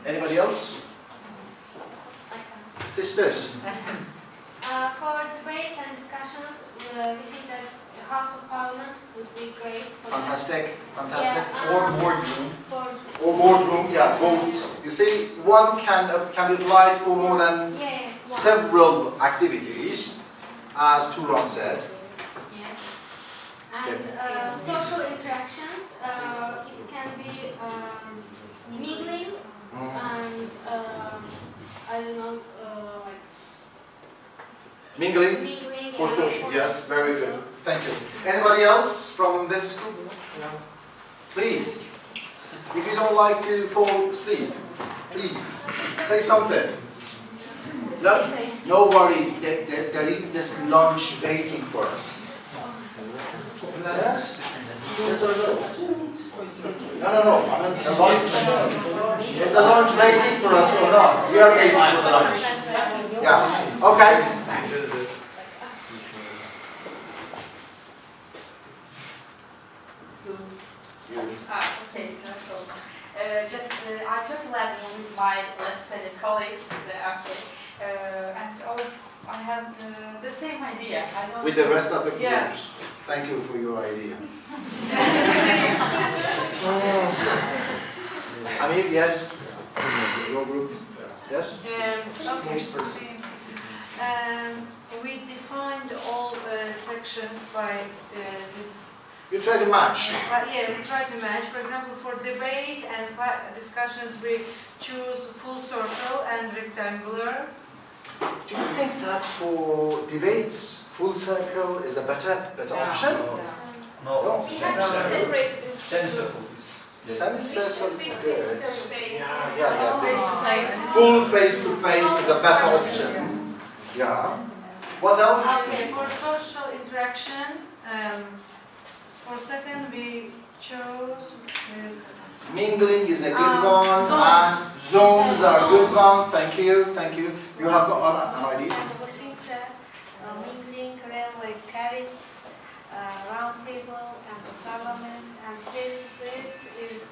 Anybody else? Sisters? For debates and discussions, we think that the House of Parliament would be great. Fantastic. Yeah, Or boardroom. Or boardroom, yeah, both. You see, one can be applied for more than several activities, as Turan said. Yes. And social interactions, it can be mingling and I don't know, like Mingling for social, yes, very good. Thank you. Anybody else from this group? Please, if you don't like to fall asleep, please say something. No worries, there is this lunch waiting for us. Yes? Yes or no? No. I mean, the lunch. Is the lunch waiting for us or not? We are waiting for the lunch. Yeah. Okay. Okay, no problem. I totally agree with my, let's say, the colleagues, and I have the same idea. I don't With the rest of the groups. Yes. Thank you for your idea. Amir, yes. Your group. Yes. We defined all sections by this. You try to match. Yeah, we try to match. For example, for debate and discussions, we choose full circle and rectangular. Do you think that for debates, full circle is a better option? No. We have to separate it into Semicircle. Semicircle, It should be good. face-to-face. Yeah. This full face-to-face is a better option. Yeah. What else? Okay, for social interaction, for second we chose Mingling is a good one, and zones are a good one. Thank you. You have got an idea? And we think that mingling, railway carriage, round table, and the parliament, and face-to-face is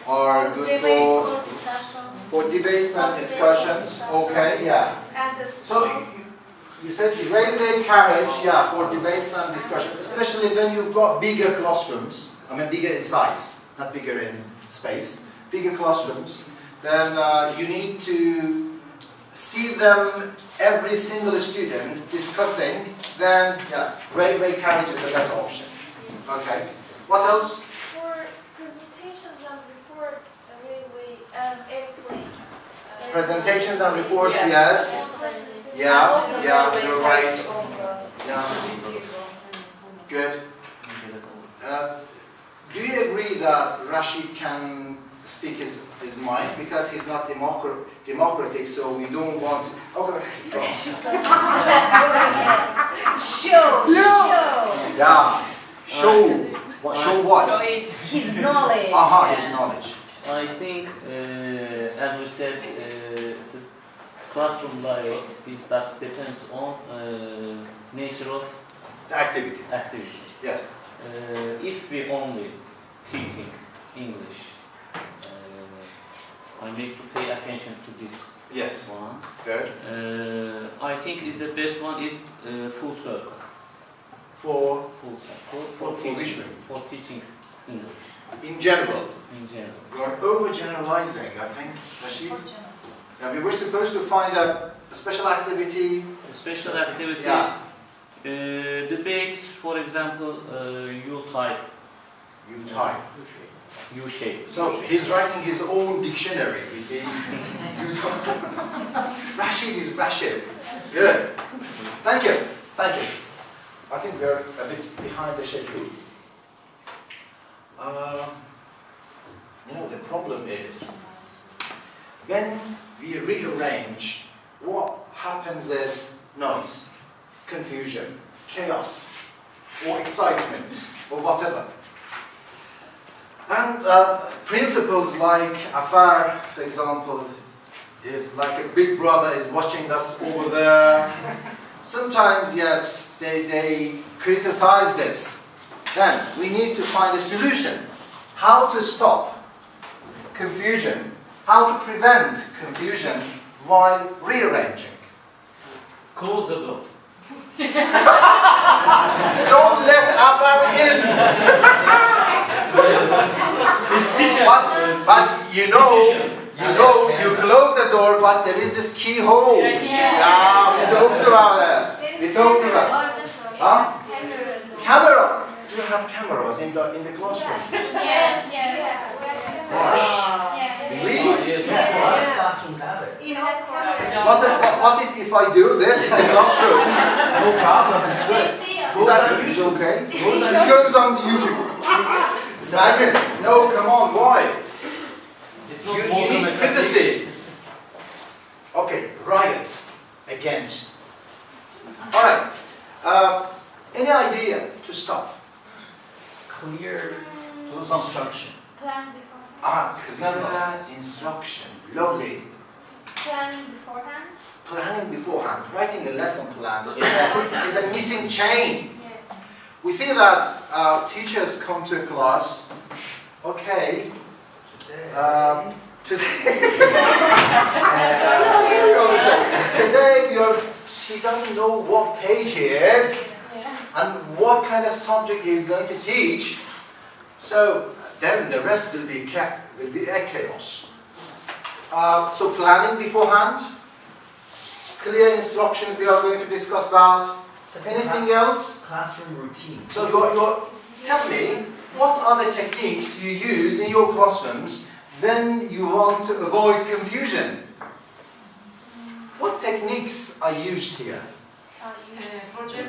Are good debates or discussions. for debates and discussions. Okay, yeah. And the So you said railway carriage, yeah, for debates and discussions, especially when you've got bigger classrooms. I mean, bigger in size, not bigger in space. Bigger classrooms. Then you need to see them, every single student discussing. Then, yeah, railway carriage is a better option. Okay. What else? For presentations and reports, railway and airplane. Presentations and reports, yes. Yeah, you're right. Yeah. Good. Do you agree that Rashid can speak his mind because he's not democratic, so we don't want... Okay. show. Yeah. Show what? Show it. His knowledge. His knowledge. I think, as we said, the classroom layout that depends on nature of The activity. Yes. If we only teaching English, I need to pay attention to this Yes. one. Good. I think is the best one is full circle. For Full circle For which one? for teaching English in general. in general. You are overgeneralizing, I think, Rashid. Yeah, we were supposed to find a special activity. Special activity. Yeah. Debates, for example, U-type, You type. U-shape. So he's writing his own dictionary, you see. You type. Rashid is Rashid. Good. Thank you. I think we're a bit behind the schedule. The problem is, when we rearrange, what happens is noise, confusion, chaos, or excitement, or whatever. And principles like affair, for example, is like a big brother is watching us over there. Sometimes, yes, they criticize this. Then we need to find a solution. How to stop confusion How to prevent confusion while rearranging. Close the door. Don't let Afar in. It's teacher. But you you close the door, but there is this keyhole. Yeah, we talked about that. We talked about it. Huh? Camera. Do you have cameras in the classroom? Yes. Gosh. Really? Yes. Most classrooms have it. In all classes. What if I do this in the classroom? No problem, it's They good. see us. Is that okay? It goes on YouTube. Imagine. No, come on, why? It's You not need privacy. Okay, riot against. Alright. Any idea to stop? Clear instruction. Plan beforehand. Clear instruction. Lovely. Planning beforehand. Planning beforehand. Writing a lesson plan is a missing chain. Yes. We see that teachers come to a class. Okay. Today she doesn't know what page he is and what kind of subject he is going to teach. So then the rest will be a chaos. So planning beforehand, clear instructions, we are going to discuss that. Anything else? Classroom routine. So tell me, what are the techniques you use in your classrooms when you want to avoid confusion? What techniques are used here?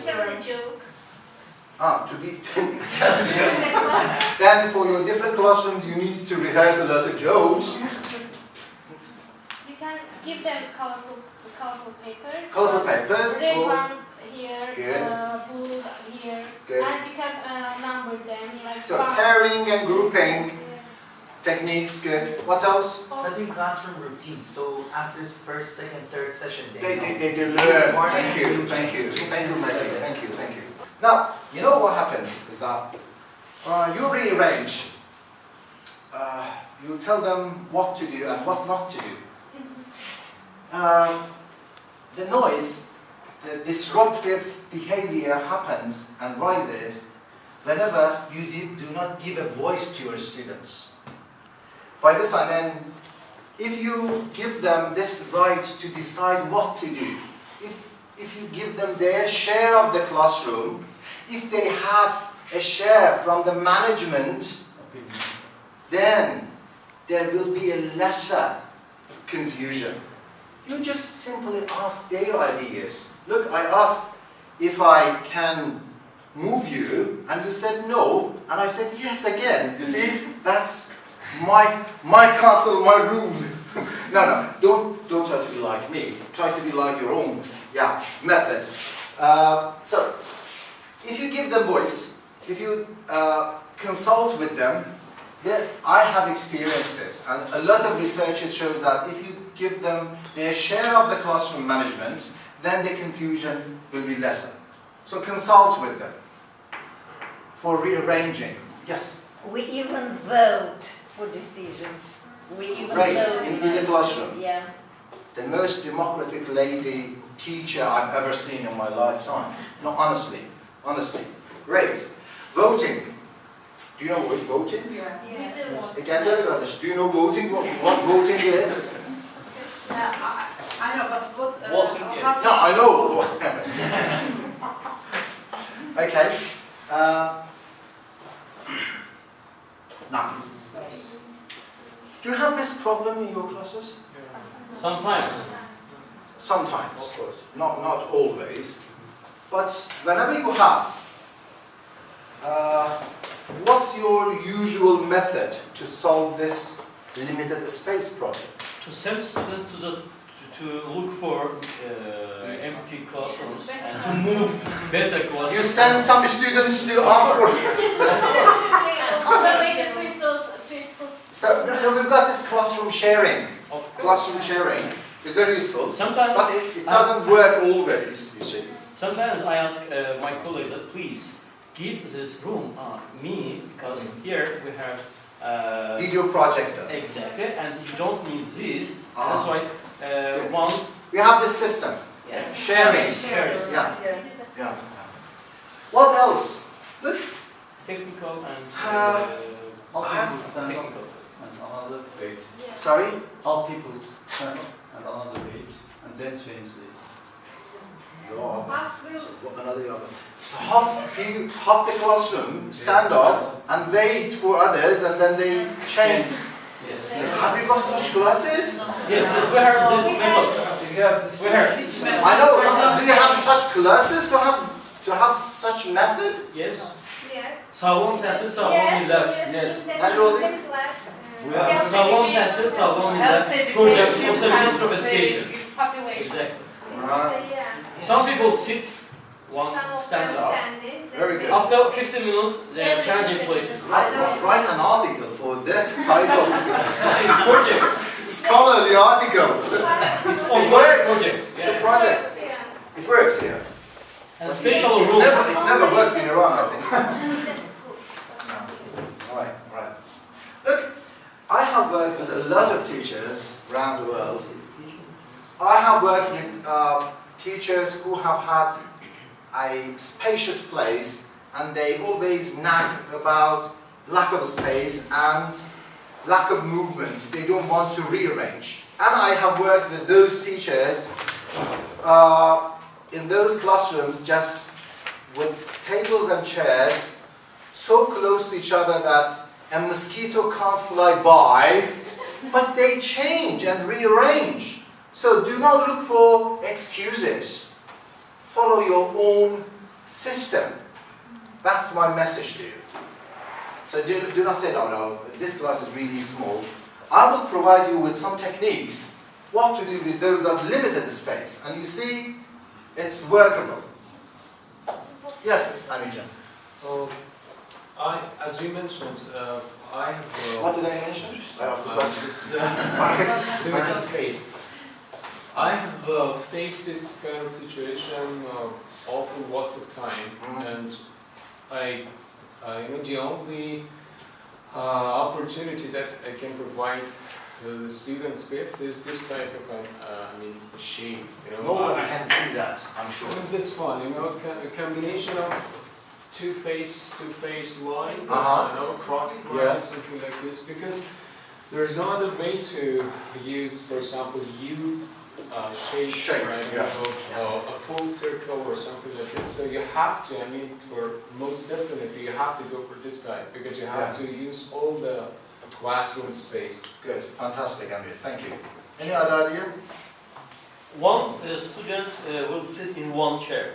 Tell a joke. To be then for your different classrooms you need to rehearse a lot of jokes. You can give them colorful papers. Colorful papers. Red ones here, Good. blue here, Good. and you can number them. Like So one. pairing and grouping techniques, good. What else? Setting classroom routines. So after first, second, third session, They learn. Thank you, Maggie. Thank you. Now, you know what happens is that you rearrange. You tell them what to do and what not to do. The noise, the disruptive behavior happens and rises whenever you do not give a voice to your students. By this I mean, if you give them this right to decide what to do, if you give them their share of the classroom, if they have a share from the management, then there will be a lesser confusion. You just simply ask their ideas. Look, I asked if I can move you, and you said no, and I said yes again. You see, that's my castle, my rule. No, don't try to be like me. Try to be like your own method. So, if you give them voice, if you consult with them, then I have experienced this, and a lot of research shows that if you give them their share of the classroom management, then the confusion will be lessened. So consult with them for rearranging. Yes? We even vote for decisions. We even Right, vote in the classroom. Yeah. The most democratic lady teacher I've ever seen in my lifetime. No, honestly. Great. Voting. Do you know what voting? Yes. Again, do you know voting? What voting is? I know, but what... Voting, yes. No, I know. Okay. Now, do you have this problem in your classes? Sometimes. Sometimes. Of course. Not always. But whenever you have, what's your usual method to solve this limited space problem? To send students to look for empty classrooms and to move better classrooms. You send some students to ask for... So we've got this classroom sharing. Classroom sharing is very useful. Sometimes, but it doesn't work always, you see. Sometimes I ask my colleagues that please give this room me, because here we have Video projector. Exactly, and you don't need this. Ah. That's why one. We have this system. Yes. Sharing. Yeah. Yeah. What else? Look. Technical and All people stand up technical. and another wait. Sorry? All people stand up and another wait, and then change the. So half the classroom stand up and wait for others, and then they change. Yes. Have you got such classes? Yes, we have this method. You have this. We have. I know. Do you have such classes to have such method? Yes. Yes. Salon testi, salon millet. Yes. Naturally. Salon testi, salon Health millet. education, Project, also ministry of health education. population. Exactly. Yeah. Some people sit, one Some of stand them up. standing. Very good. After 15 minutes, they are changing places. Write an article for this type of It's project. scholarly article. It's It ongoing works. project. It's a Yeah. project. Yeah. It works here. And special It rules. never works in Iran, I think. That's good. Right, right. Look, I have worked with a lot of teachers around the world. I have worked with teachers who have had a spacious place, and they always nag about lack of space and lack of movement. They don't want to rearrange. And I have worked with those teachers in those classrooms just with tables and chairs so close to each other that a mosquito can't fly by, but they change and rearrange. So do not look for excuses. Follow your own system. That's my message to you. So do not say, oh no, this class is really small. I will provide you with some techniques, what to do with those of limited space. And you see, it's workable. Yes, Amija. As we mentioned, I have What did I mention? I forgot. this limited space. I have faced this kind of situation often lots of time, and the only opportunity that I can provide the students with is this type of shape. No one can see that, I'm sure. This one, a combination of two-face lines, cross lines, Yeah. something like this, because there's no other way to use, for example, shape, right? A full circle or something like this. So you have to, most definitely, you have to go for this type, because you have to use all the classroom space. Good, fantastic, Amir. Thank you. Any other idea? One student will sit in one chair.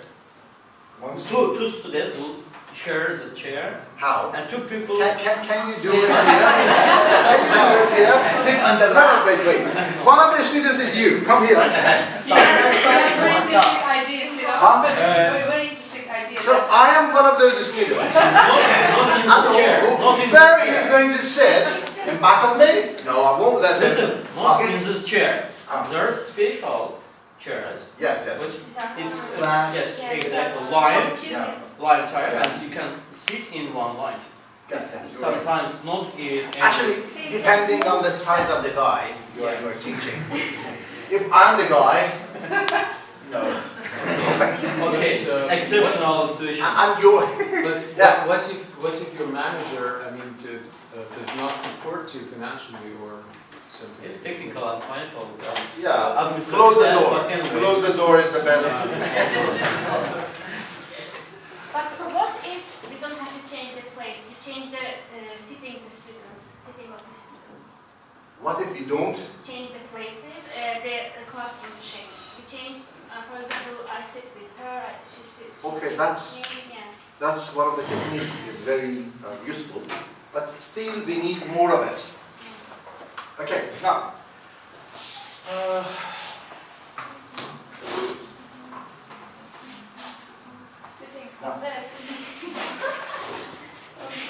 Two students will share the chair. How? And two people. Can you do it here? Can you do it here? Sit under. No, wait. One of the students is you. Come here. Very interesting ideas, Huh? Very interesting ideas. So I am one of those students. Not in the chair. Not in Where this he is chair. going to sit in back of me? No, I won't let him. Listen, not in this chair. Ah. There are special chairs. Yes. Which it's Line. yes, Yeah, exactly. Yeah. Line type, Yeah. and you can sit in one line. Yes. Sometimes not in. Actually, depending on the size of the guy you are teaching. If I'm the guy, no. Okay, So- exceptional situation. I'm your. But Yeah. what if your manager, does not support you financially or something? It's technical and financial. Yeah. Administrative Close the task, door. but anyway. Close the door is the best. But what if we don't have to change the place? You change the sitting of the students. What if you don't? Change the places, the classroom change. We change, for example, I sit with her, she sits Okay, with that's- me, yeah. That's one of the techniques. Is very useful, but still we need more of it. Okay, now.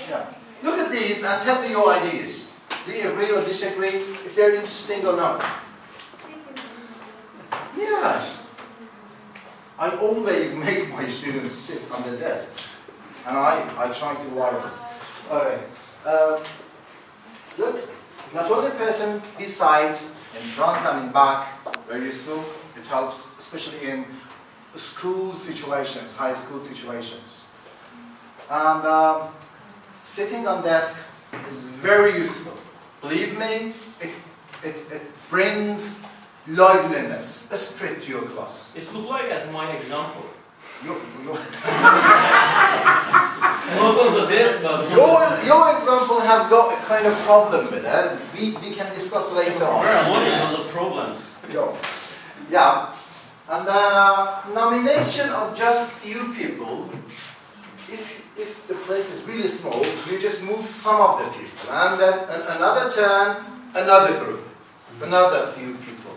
Yeah. Look at these and tell me your ideas. Do you agree or disagree? If they're interesting or not? Yes. I always make my students sit on the desk, and I try to lie them. All right. Look, not only person beside, in front and in back, very useful. It helps, especially in school situations, high school situations. And sitting on desk is very useful. Believe me, it brings liveliness, esprit to your class. It looks like as my example. Your example has got a kind of problem with it. We can discuss later on. There are problems. Yeah. And then nomination of just few people. If the place is really small, you just move some of the people, and then another turn, another group, another few people.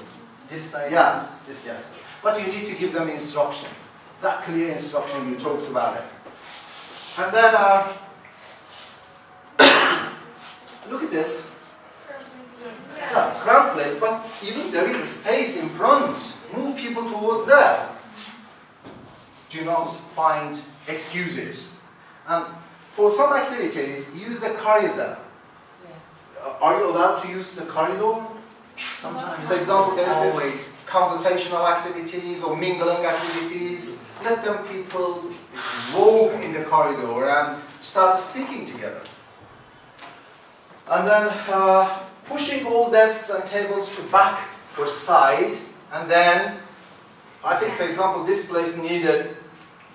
This side. Yeah. Yes. But you need to give them instruction. That clear instruction, you talked about it. And then, look at this. Yeah, crowd place, but even there is a space in front. Move people towards there. Do not find excuses. And for some activities, use the corridor. Are you allowed to use the corridor? Sometimes. For example, there is this conversational activities or mingling activities. Let them people walk in the corridor and start speaking together. And then pushing all desks and tables to back or side. And then, I think, for example, this place needed,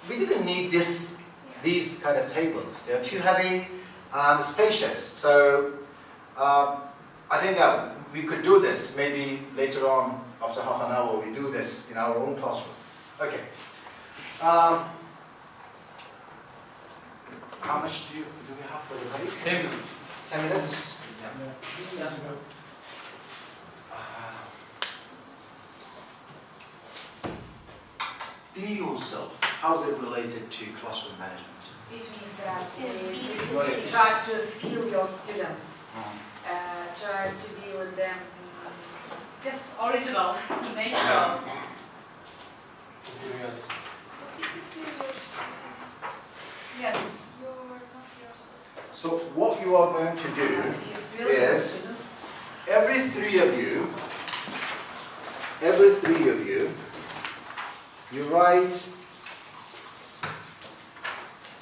we didn't need these kind of tables. They're too heavy and spacious. So, I think we could do this maybe later on, after half an hour, we do this in our own classroom. Okay. How much do we have for the break? 10 minutes. 10 minutes? Yeah. Be yourself. How is it related to classroom management? It means that you try to feel your students, try to be with them just original, natural. Yes. So what you are going to do is, every three of you, you write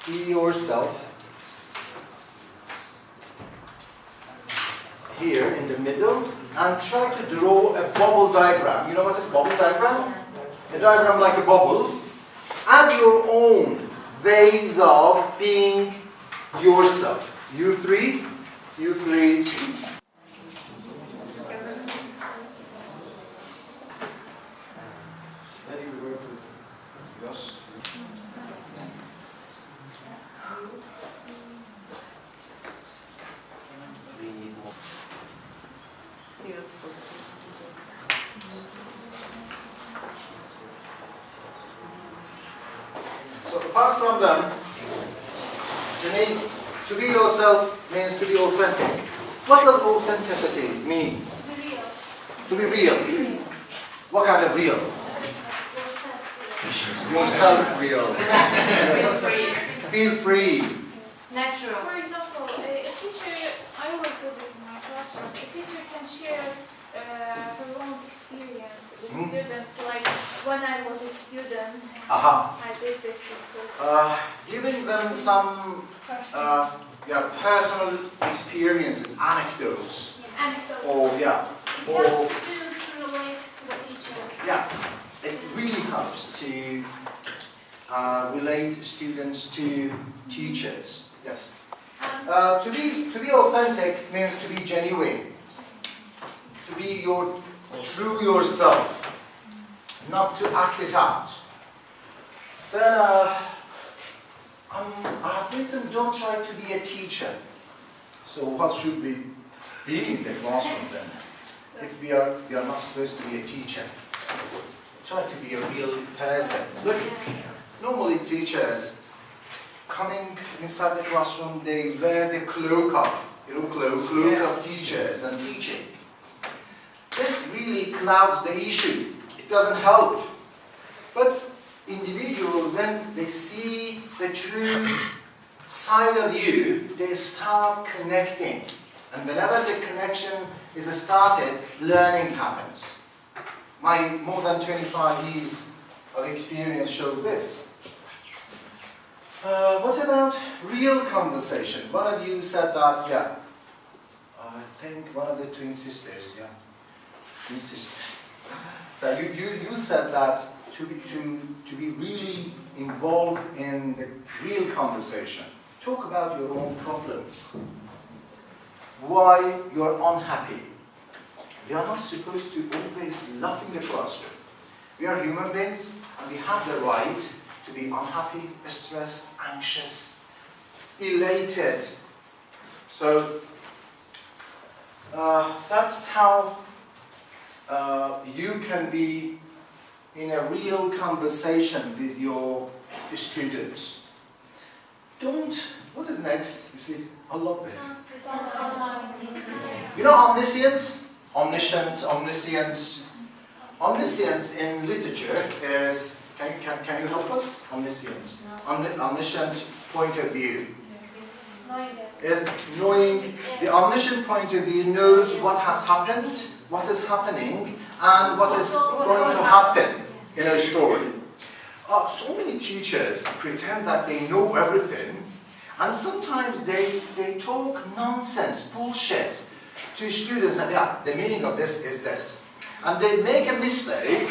be yourself here in the middle and try to draw a bubble diagram. You know what is bubble diagram? A diagram like a bubble. Add your own ways of being yourself. You three. So apart from them, to be yourself means to be authentic. What does authenticity mean? To be real. What kind of real? Yourself real. Feel free. Natural. For example, a teacher, I always do this in my classroom, a teacher can share her own experience with students, like when I was a student, I did this. Giving them some personal experiences, anecdotes. Anecdotes. Or It helps students to relate to the teacher. Yeah, it really helps to relate students to teachers. Yes. To be authentic means to be genuine. To be your true yourself, not to act it out. Then I've written, don't try to be a teacher. So what should we be in the classroom then? If we are not supposed to be a teacher. Try to be a real person. Look, normally teachers coming inside the classroom, they wear the cloak of teachers and teaching. This really clouds the issue. It doesn't help. But individuals, when they see the true side of you, they start connecting. And whenever the connection is started, learning happens. My more than 25 years of experience shows this. What about real conversation? One of you said that, yeah. I think one of the twin sisters, yeah. Twin sisters. So you said that to be really involved in the real conversation, talk about your own problems. Why you're unhappy. We are not supposed to always laugh in the classroom. We are human beings and we have the right to be unhappy, stressed, anxious, elated. So that's how you can be in a real conversation with your students. What is next? You see, I love this. You know omniscience? Omniscience, omniscience. Omniscience in literature is, can you help us? Omniscience. Omniscient point of view. Is knowing, the omniscient point of view knows what has happened, what is happening, and what is going to happen in a story. So many teachers pretend that they know everything, and sometimes they talk nonsense, bullshit to students, and yeah, the meaning of this is this. And they make a mistake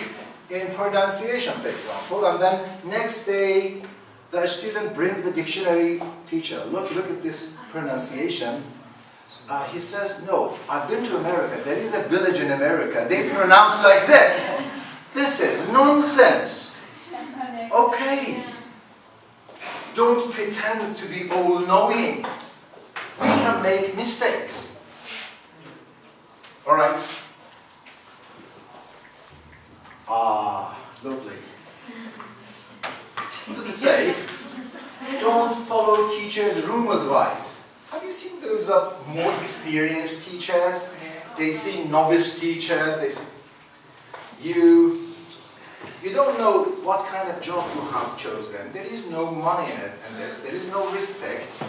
in pronunciation, for example, and then next day the student brings the dictionary, teacher, look at this pronunciation. He says, no, I've been to America, there is a village in America, they pronounce like this. This is nonsense. Okay. Don't pretend to be all-knowing. We can make mistakes. Alright? Lovely. What does it say? Don't follow teachers' room advice. Have you seen those of more experienced teachers? They see novice teachers, they say, you don't know what kind of job you have chosen. There is no money in it and this. There is no respect.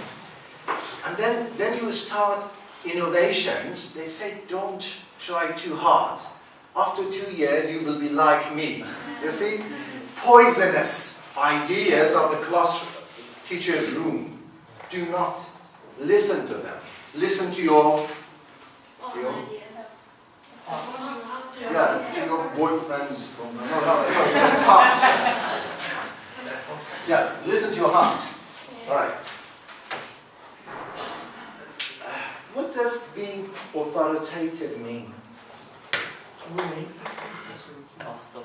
And then when you start innovations, they say don't try too hard. After 2 years you will be like me. You see? Poisonous ideas of the class teacher's room. Do not listen to them. Listen to your yeah, to your boyfriends from sorry, heart. Yeah, listen to your heart. Alright. What does being authoritative mean?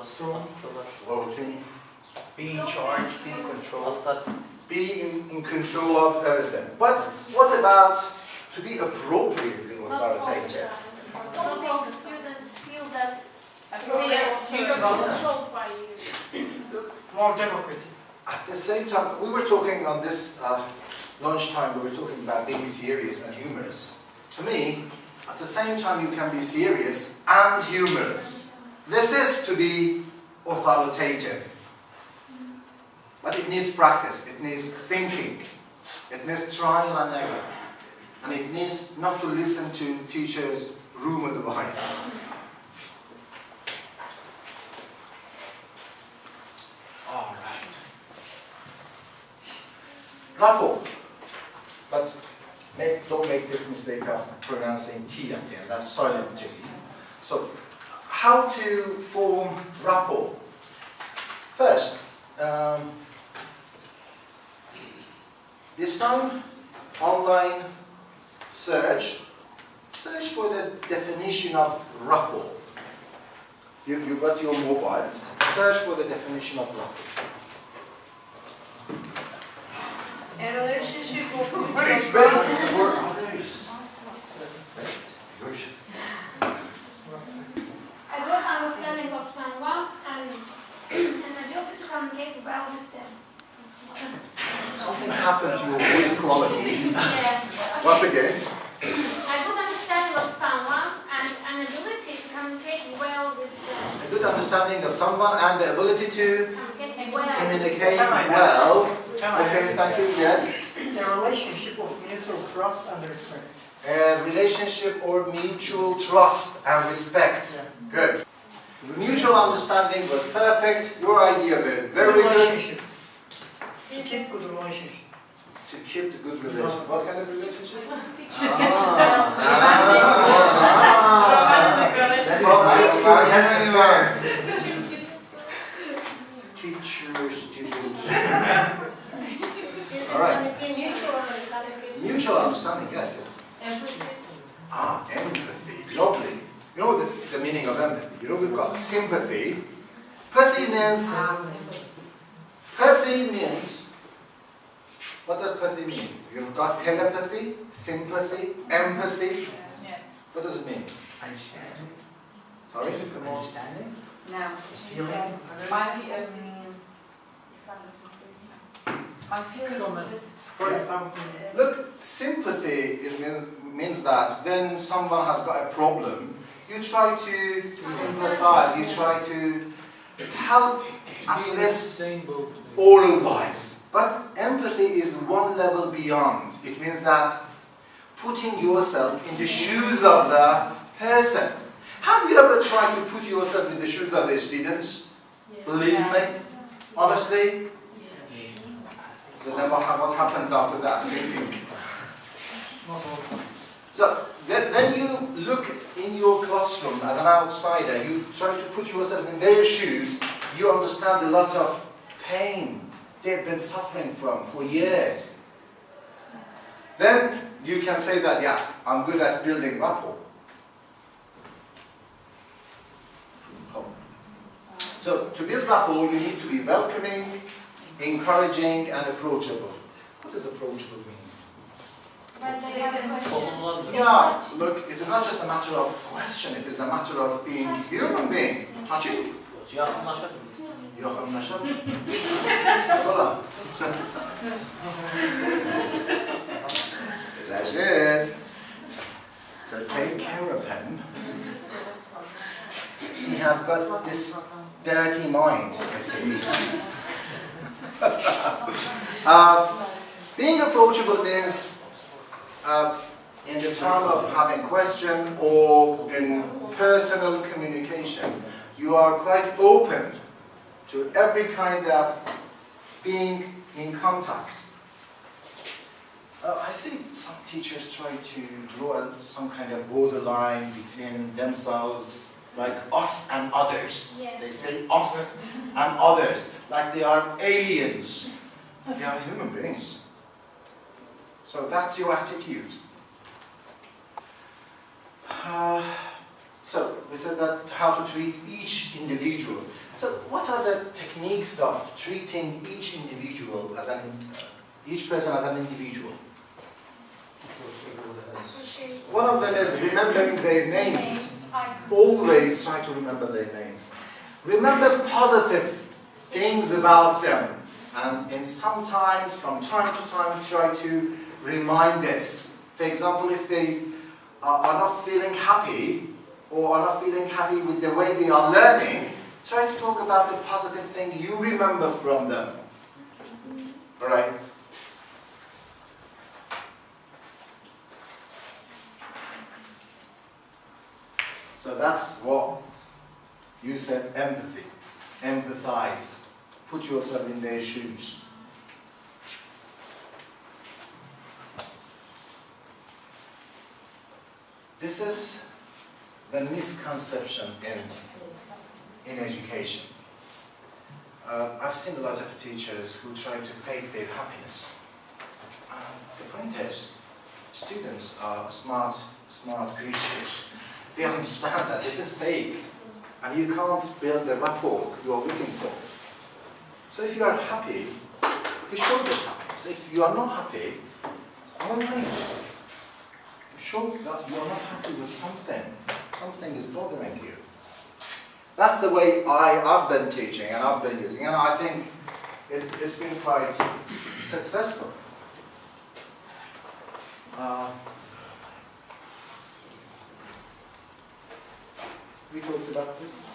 Strong, Be in charge, be in control. Be in control of everything. But what about to be appropriately authoritative? Don't all students feel that they are controlled by you. more democratic. At the same time, we were talking on this lunchtime, we were talking about being serious and humorous. To me, at the same time you can be serious and humorous. This is to be authoritative. But it needs practice, it needs thinking, it needs trial and error. And it needs not to listen to teachers' room advice. All right. Rapport. But don't make this mistake of pronouncing T at the end. That's silent T. So, how to form rapport? First, this time, online search for the definition of rapport. You got your mobiles. Search for the definition of rapport. A relationship of Wait for others. A good understanding of someone and an ability to communicate well with them. Something happened to your voice quality. Yeah. Once again. A good understanding of someone and an ability to communicate well with them. A good understanding of someone and the ability to communicate well. Okay, thank you. Yes. A relationship of mutual trust and respect. Relationship or mutual trust and respect. Good. Mutual understanding was perfect. Your idea was very good. To keep good relationship. To keep the good relationship. What kind of relationship? Teacher, students. All right. Mutual understanding, yes, yes. Empathy. Lovely. You know the meaning of empathy. You know we've got sympathy. Pathy means, what does pathy mean? You've got telepathy, sympathy, empathy. Yes. What does it mean? Understanding. Sorry? Understanding. No. Feeling. My feelings is just. For example, Look, sympathy means that when someone has got a problem, you try to sympathize, you try to help at least oral-wise. But empathy is one level beyond. It means that putting yourself in the shoes of the person. Have you ever tried to put yourself in the shoes of the students? Believe me, honestly. So then what happens after that? What do you think? So when you look in your classroom as an outsider, you try to put yourself in their shoes, you understand a lot of pain they've been suffering from for years. Then you can say that, yeah, I'm good at building rapport. So to build rapport, you need to be welcoming, encouraging, and approachable. What does approachable mean? When they have questions. Yeah, look, it is not just a matter of question, it is a matter of being human being. Touching. Yakınlaşalım. Voilà. Rashid. So take care of him. He has got this dirty mind, I see. Being approachable means in the time of having question or in personal communication, you are quite open to every kind of being in contact. I see some teachers try to draw some kind of borderline between themselves, like us and others. Yes. They say us and others, like they are aliens. They are human beings. So that's your attitude. So we said that how to treat each individual. So what are the techniques of treating each individual as each person as an individual? One of them is remembering their names. Always try to remember their names. Remember positive things about them. And sometimes, from time to time, try to remind this. For example, if they are not feeling happy, or are not feeling happy with the way they are learning, try to talk about the positive thing you remember from them. Alright? So that's what you said, empathy. Empathize. Put yourself in their shoes. This is the misconception in education. I've seen a lot of teachers who try to fake their happiness. The point is, students are smart creatures. They understand that this is fake, and you can't build the rapport you are looking for. So if you are happy, you show this happiness. If you are not happy, only show that you are not happy with something. Something is bothering you. That's the way I've been teaching and I've been using, and I think it's been quite successful. We talked about this.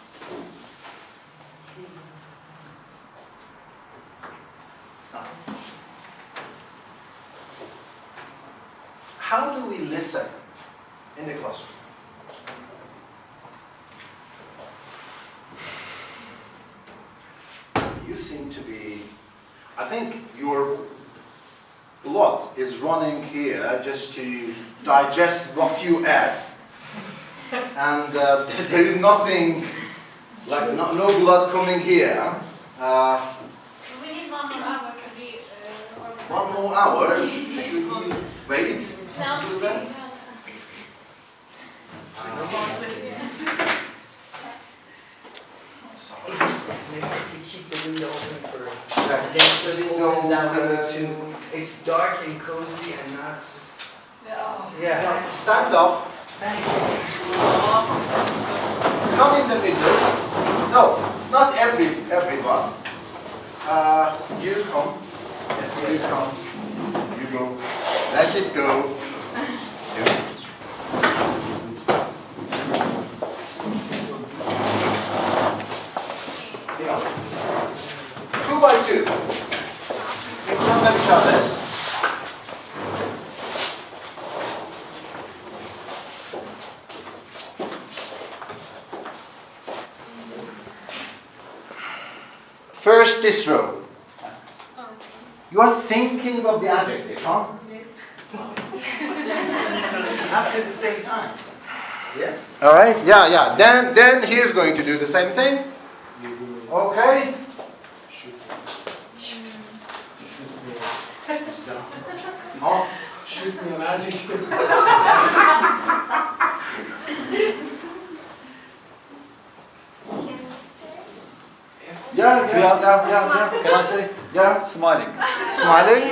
How do we listen in the classroom. You seem to be, I think your blood is running here just to digest what you ate. And there is nothing, like no blood coming here. We need 1 more hour to be. 1 more hour? Should we wait? No, until then? Maybe if we keep the window open for it's dark and cozy and not just yeah. Stand up. Come in the middle. No, not everyone. You come. You come. You go. Let it go. You. 2 by 2. In front of each other. First, this row. You are thinking of the adjective, huh? Yes. After the same time. Yes? All right, yeah. Then he is going to do the same thing. Okay. Oh. Shoot me an adjective. Yeah. Can I say? Yeah. Smiling. Smiling?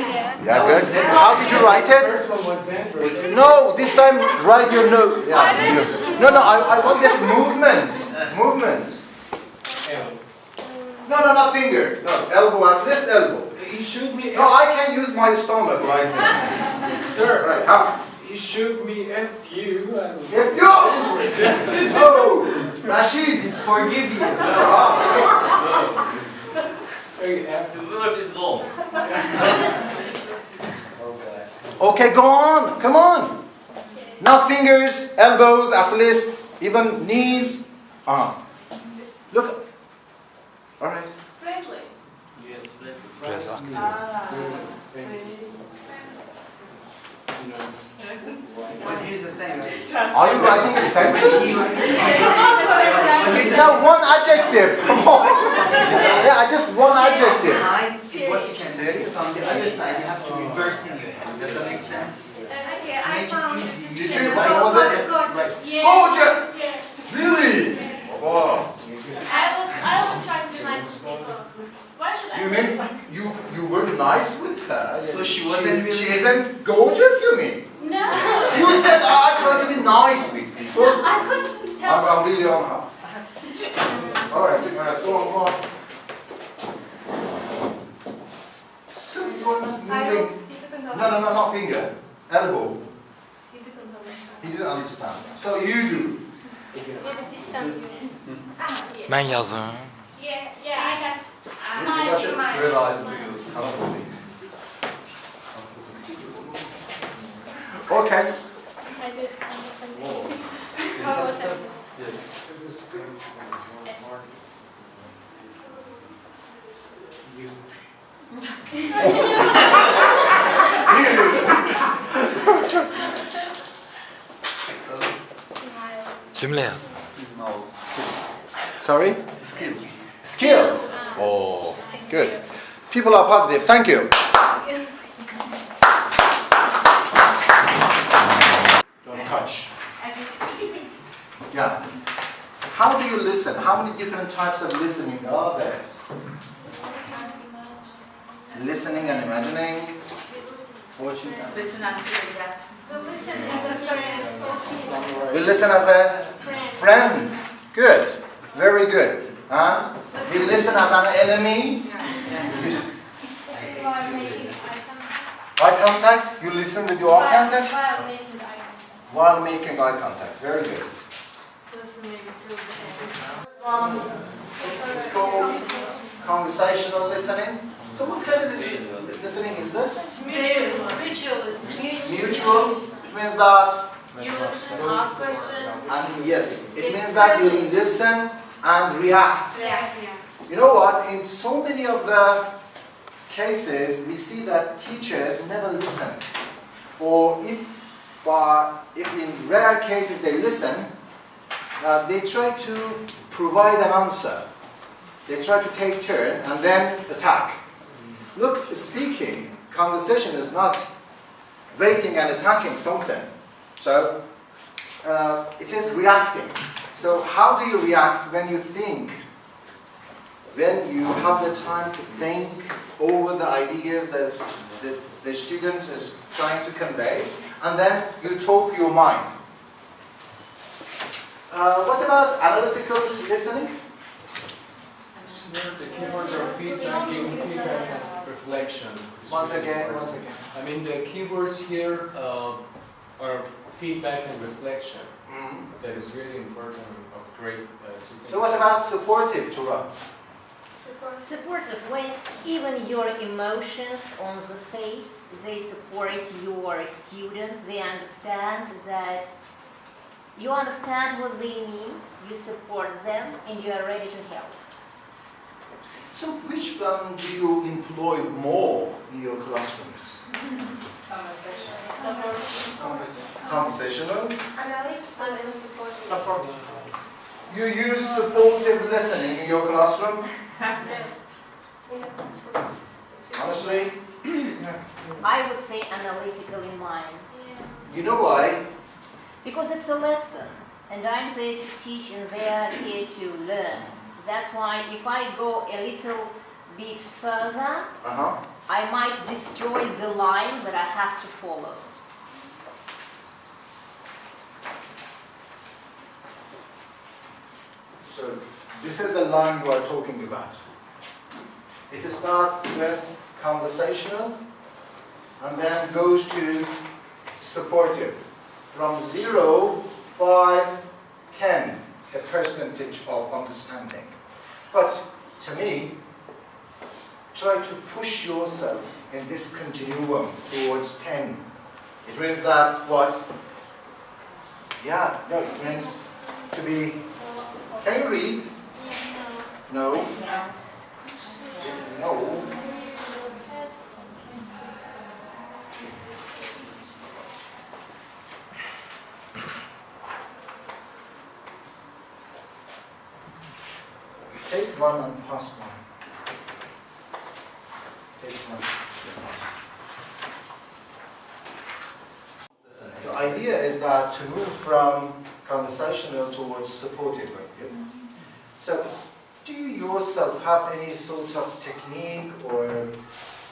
Yeah, good. How did you write it? First one was dangerous. No, this time write your note. Yeah. No, I want this movement. Movement. No, not finger. No, elbow, at least elbow. He shoot me. No, I can use my stomach like this. Sir, Right, how? he shoot me FU and. If you! Oh! Rashid! It's forgive you. The verb is long. Okay, go on. Come on. Not fingers, elbows, at least, even knees. Look. All right. Friendly. Yes, But here's the thing. Are you writing a sentence? Yeah, one adjective. Come on. Yeah, just one adjective. Is what you can say. On the other side, you have to reverse in your head. Does that make sense? Okay, To I make found it easy. Did you? What was it? Right. Yeah. Gorgeous. Yeah. Really? Oh. I was trying to be nice to people. Why should I? You mean you were nice with her? So she wasn't really. She isn't gorgeous, you mean? No. You said I try to be nice with people. No, I couldn't tell. I'm really on. Alright, go on. So you're not moving. No, not finger. Elbow. He didn't understand. So you do. Ben yazım. Yeah, I got You got smile. Where are you? Okay. I did understand this. How was it? Yes. You. Cümle yaz. No. Sorry? Skill. Skills. Oh, good. People are positive. Thank you. Don't touch. Yeah. How do you listen? How many different types of listening are there? Listening and imagining. Listen and feel that. We listen as a friend. We listen as a friend. Good. Very good. Huh? We listen as an enemy. Eye contact. You listen with your eye contact while making eye contact. Very good. This one is called conversational listening. So what kind of listening is this? Mutual listening. Mutual. It means that You listen, ask questions. And yes, it means that you listen and react. Yeah. You know what? In so many of the cases, we see that teachers never listen. Or if in rare cases they listen, they try to provide an answer. They try to take turn and then attack. Look, speaking, conversation is not waiting and attacking something. So it is reacting. So how do you react when you think? When you have the time to think over the ideas that the student is trying to convey, and then you talk your mind. What about analytical listening? The keywords are feedback, giving feedback, and reflection. Once again. I mean, the keywords here are feedback and reflection. That is really important, of great support. So what about supportive, Turan? Supportive, when even your emotions on the face, they support your students, they understand that you understand what they mean, you support them, and you are ready to help. So which one do you employ more in your classrooms? Conversational? Analytical support. You use supportive listening in your classroom? Honestly? I would say analytical in mine. You know why? Because it's a lesson, and I'm there to teach and they are here to learn. That's why if I go a little bit further, I might destroy the line that I have to follow. So this is the line you are talking about. It starts with conversational and then goes to supportive. From 0, 5, 10, a percentage of understanding. But to me, try to push yourself in this continuum towards 10. It means that what? Yeah, no, it means to be. Can you read? No. No. Take one and pass one. Take one. The idea is that to move from conversational towards supportive. So, do you yourself have any sort of technique or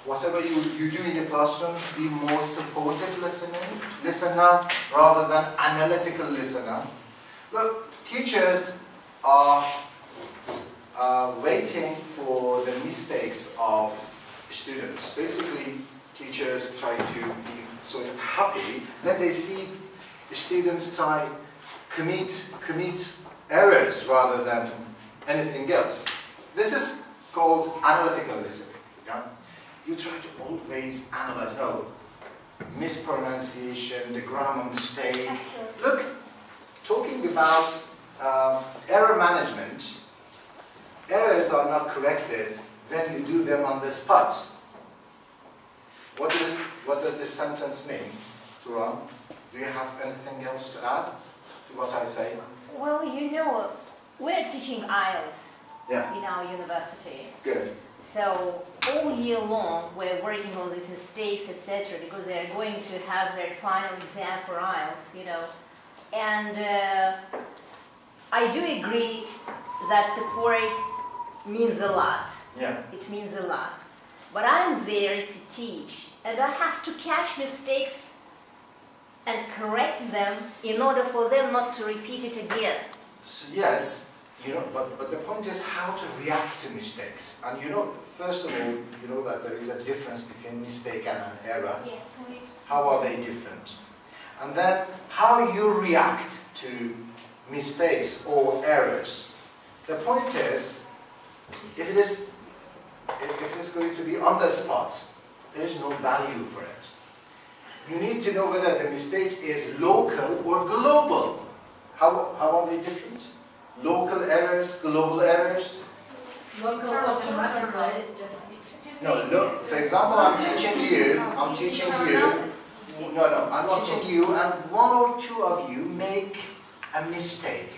whatever you do in the classroom to be more supportive listener rather than analytical listener? Look, teachers are waiting for the mistakes of students. Basically, teachers try to be sort of happy when they see students commit errors rather than anything else. This is called analytical listening. Yeah? You try to always analyze, mispronunciation, the grammar mistake. Look, talking about error management, errors are not corrected when you do them on the spot. What does this sentence mean, Turan? Do you have anything else to add to what I say? Well, we're teaching IELTS in our university. Good. So all year long we're working on these mistakes, etc., because they're going to have their final exam for IELTS, And I do agree that support means a lot. Yeah. It means a lot. But I'm there to teach, and I have to catch mistakes and correct them in order for them not to repeat it again. So yes, but the point is how to react to mistakes. And first of all, you know that there is a difference between mistake and an error. Yes. How are they different? And then how you react to mistakes or errors. The point is, if it is going to be on the spot, there is no value for it. you need to know whether the mistake is local or global. How are they different? Local errors, global errors? Local automatically. No, look, for example, I'm teaching you, I'm not teaching you, and one or two of you make a mistake.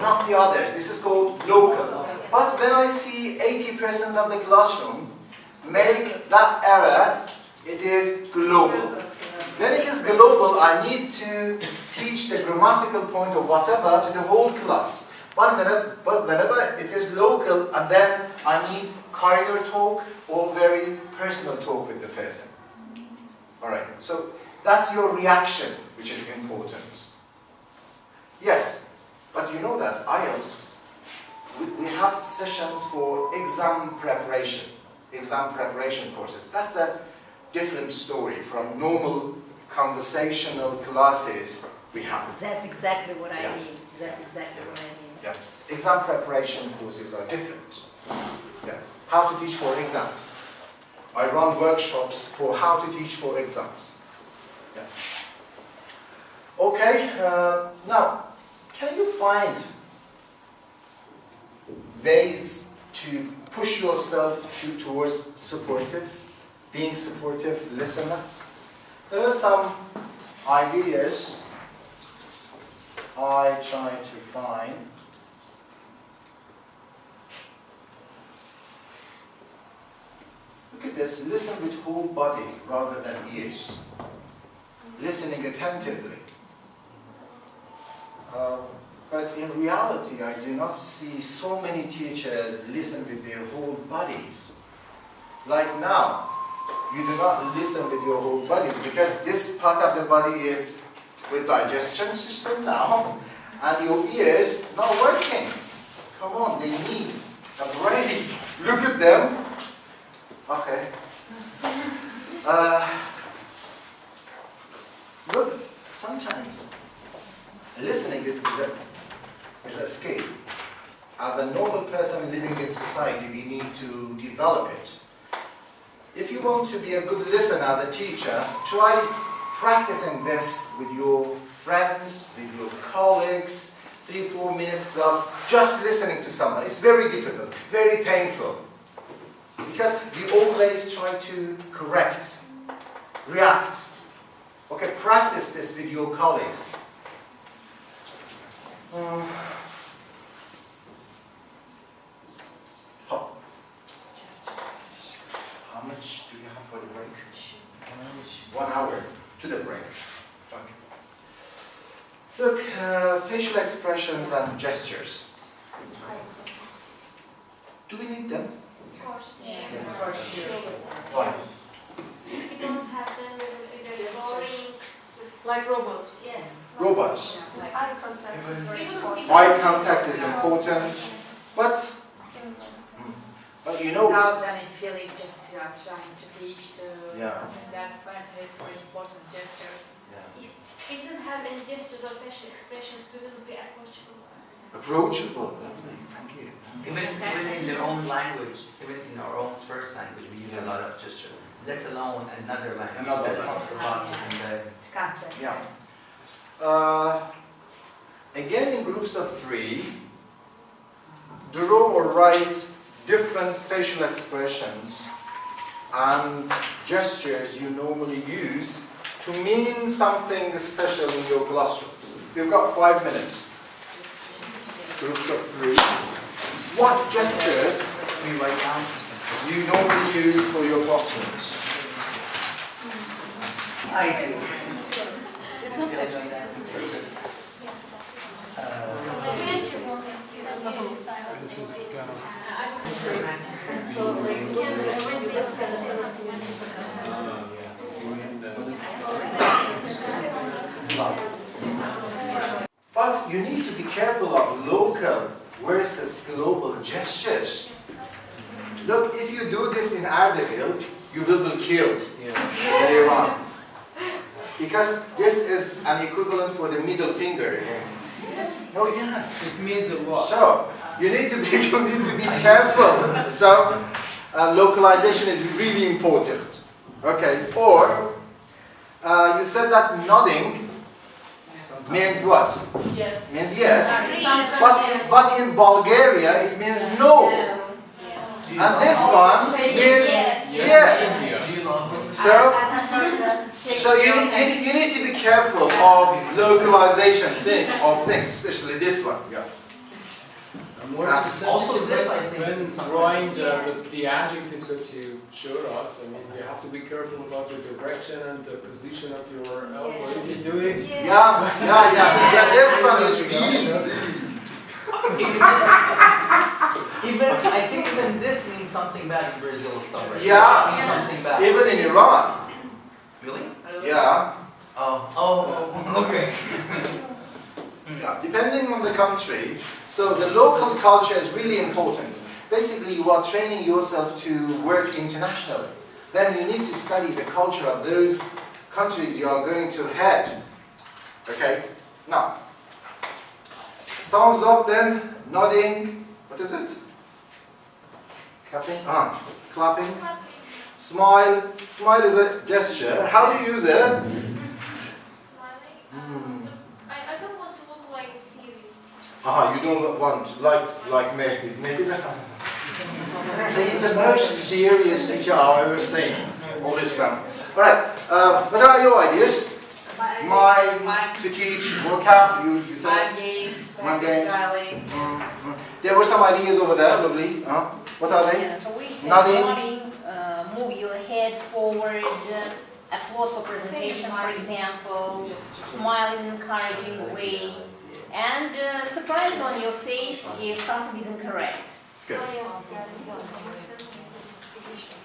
Not the others. This is called local. But when I see 80% of the classroom make that error, it is global. When it is global, I need to teach the grammatical point or whatever to the whole class. But whenever it is local, and then I need corridor talk or very personal talk with the person. Alright, so that's your reaction, which is important. Yes, but you know that IELTS, we have sessions for exam preparation courses. That's a different story from normal conversational classes we have. That's exactly what I Yes. mean. That's exactly what I mean. Yeah. Exam preparation courses are different. Yeah. How to teach for exams. I run workshops for how to teach for exams. Yeah. Okay, now, can you find ways to push yourself towards being supportive listener? There are some ideas I try to find. Look at this, listen with whole body rather than ears. Listening attentively. But in reality, I do not see so many teachers listen with their whole bodies. Like now, you do not listen with your whole bodies because this part of the body is with digestion system now, and your ears not working. Come on, they need a break. Look at them. Okay. Look, sometimes listening is a skill. As a normal person living in society, we need to develop it. If you want to be a good listener as a teacher, try practicing this with your friends, with your colleagues, 3-4 minutes of just listening to someone. It's very difficult, very painful. Because we always try to correct, react. Okay, practice this with your colleagues. How much do you have for the break? 1 hour to the break. Okay. Look, facial expressions and gestures. Do we need them? Of course. Yeah. For sure. Why? If you don't have them, they're boring. Just Like robots. yes. Robots. Like eye contact is very important. Eye contact is important, but you know. Without any feeling, just trying to teach Yeah. something that's when it's very important gestures. Yeah. If we didn't have any gestures or facial expressions, we would be approachable. Approachable. Lovely. Thank you. Even in their own language, even in our own first language, we use a lot of gesture. Let alone another language. Another that language. talks about and To capture. Yeah. Again, in groups of 3, draw or write different facial expressions and gestures you normally use to mean something special in your classrooms. You've got 5 minutes. Groups of 3. What gestures you normally use for your classrooms? I do. But you need to be careful of local versus global gestures. Look, if you do this in Ardabil, you will be killed in Iran. Because this is an equivalent for the middle finger. No, yeah. It means what? So, you need to be careful. So, localization is really important. Okay, or You said that nodding means what? Yes. Means yes. But in Bulgaria it means no. And this one means yes. So you need to be careful of localization of things, especially this one. Yeah. Also this, I think, when drawing the adjectives that you showed us, I mean, you have to be careful about the direction and the position of your elbow. If you do it. Yeah. This one is really. I think even this means something bad in Brazil somewhere. Yeah. Something bad. Even in Iran. Really? Yeah. Okay. Yeah, depending on the country. So the local culture is really important. Basically, you are training yourself to work internationally. Then you need to study the culture of those countries you are going to head. Okay? Now, thumbs up then, nodding. What is it? Clapping? Clapping. Smile. Smile is a gesture. How do you use it? Smiling. I don't want to look like a serious teacher. You don't want, like Mehdi. So he's the most serious teacher I've ever seen. All this grammar. Alright, what are your ideas? To teach vocab, you said? Mind games, styling. There were some ideas over there, lovely. What are they? Yeah, so we said Nodding. move your head forward, applaud for presentation, for example, smile in an encouraging way, and surprise on your face if something is incorrect. Good.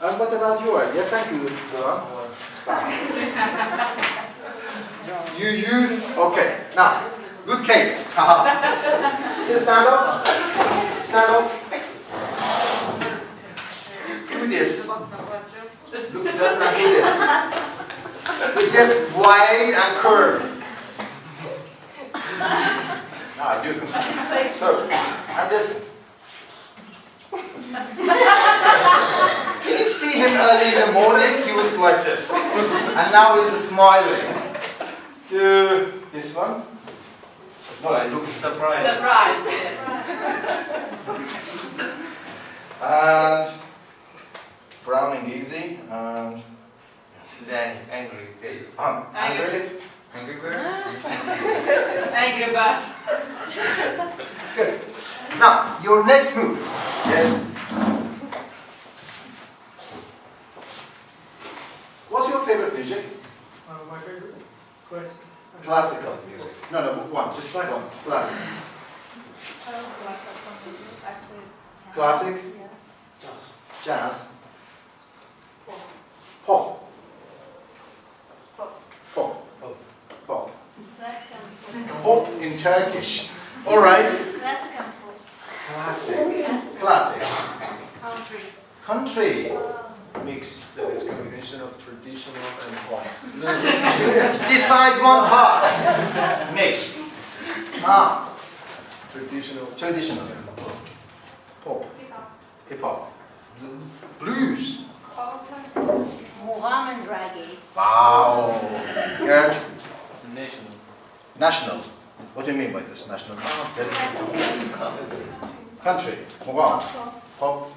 And what about your idea? Thank you, Johan. You use, okay, now, good case. So stand up. Stand up. Do this. Look, do this. With this wide and curve. Now I do. So, and this. Did you see him early in the morning? He was like this. And now he's smiling. This one. Surprise. And frowning easy. And This is angry face. angry. Angry bird? Angry birds. Good. Now, your next move. Yes. What's your favorite music? My favorite? Classical. Classical music. No, one. Just one. Classic. I also like classical music, actually. Classic? Jazz. Jazz? Pop. Pop. Pop. Classical. Pop in Turkish. All right. Classical. Classic. Classic. Country. Country. Mix, that is combination of traditional and pop. Decide one part. Mixed. Traditional. Traditional. Pop. Hip hop. Blues. Mugham and reggae. Wow. Good. National. National. What do you mean by this? National. Country. Mugham. Pop.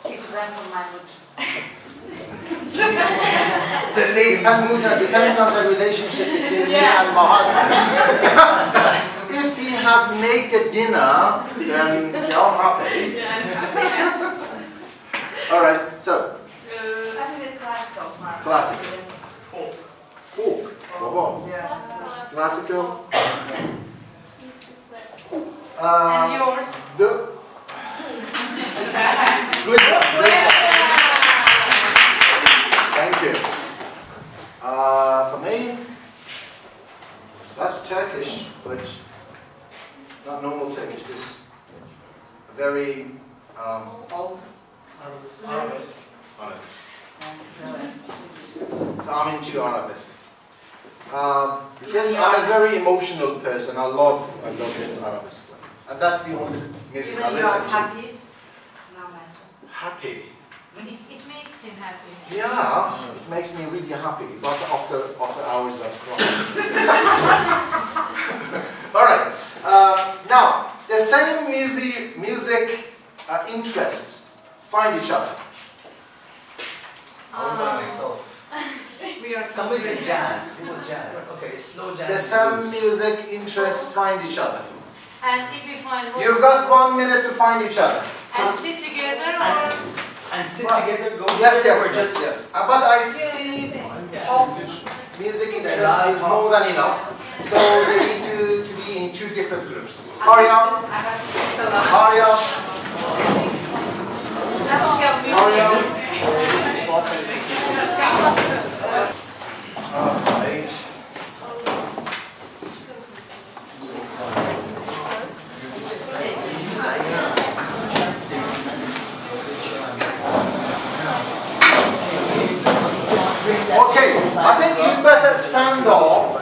Depends on language. Depends on the relationship between me and my husband. If he has made the dinner, then yeah, I'm happy. All right, so. I think it's classical. Classic. Folk. Folk. Wow. Yeah. Classical. And yours? Good. Good. Thank you. For me, that's Turkish, but not normal Turkish. This very Old. Arabesque. Arabesque. So I'm into Arabesque. Because I'm a very emotional person. I love this Arabesque one. And that's the only music I Even you listen are to. happy? No matter. Happy. It makes him happy. Yeah, it makes me really happy, but after hours of crying. Alright, now, the same music interests find each other. What about myself? We are Somebody said jazz. Who was jazz? Okay, slow jazz. The same music interests find each other. And if we find one, You've got 1 minute to find each other. and sit together or And sit together, go Yes, together, yes, or yes, yes. But I see pop music interest is more than enough. So they need to be in 2 different groups. Hurry up. Hurry up. Hurry up. Alright. Okay, I think you better stand up.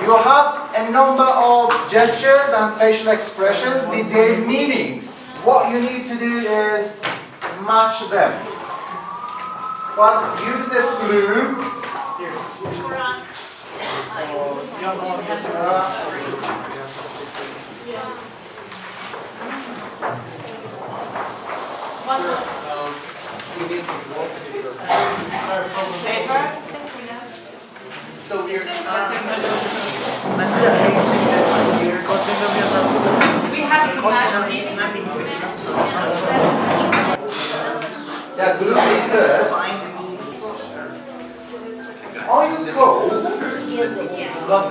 You have a number of gestures and facial expressions with their meanings. What you need to do is match them. But use this glue. So we're we have to match these. Yeah, glue is first. Are you cold?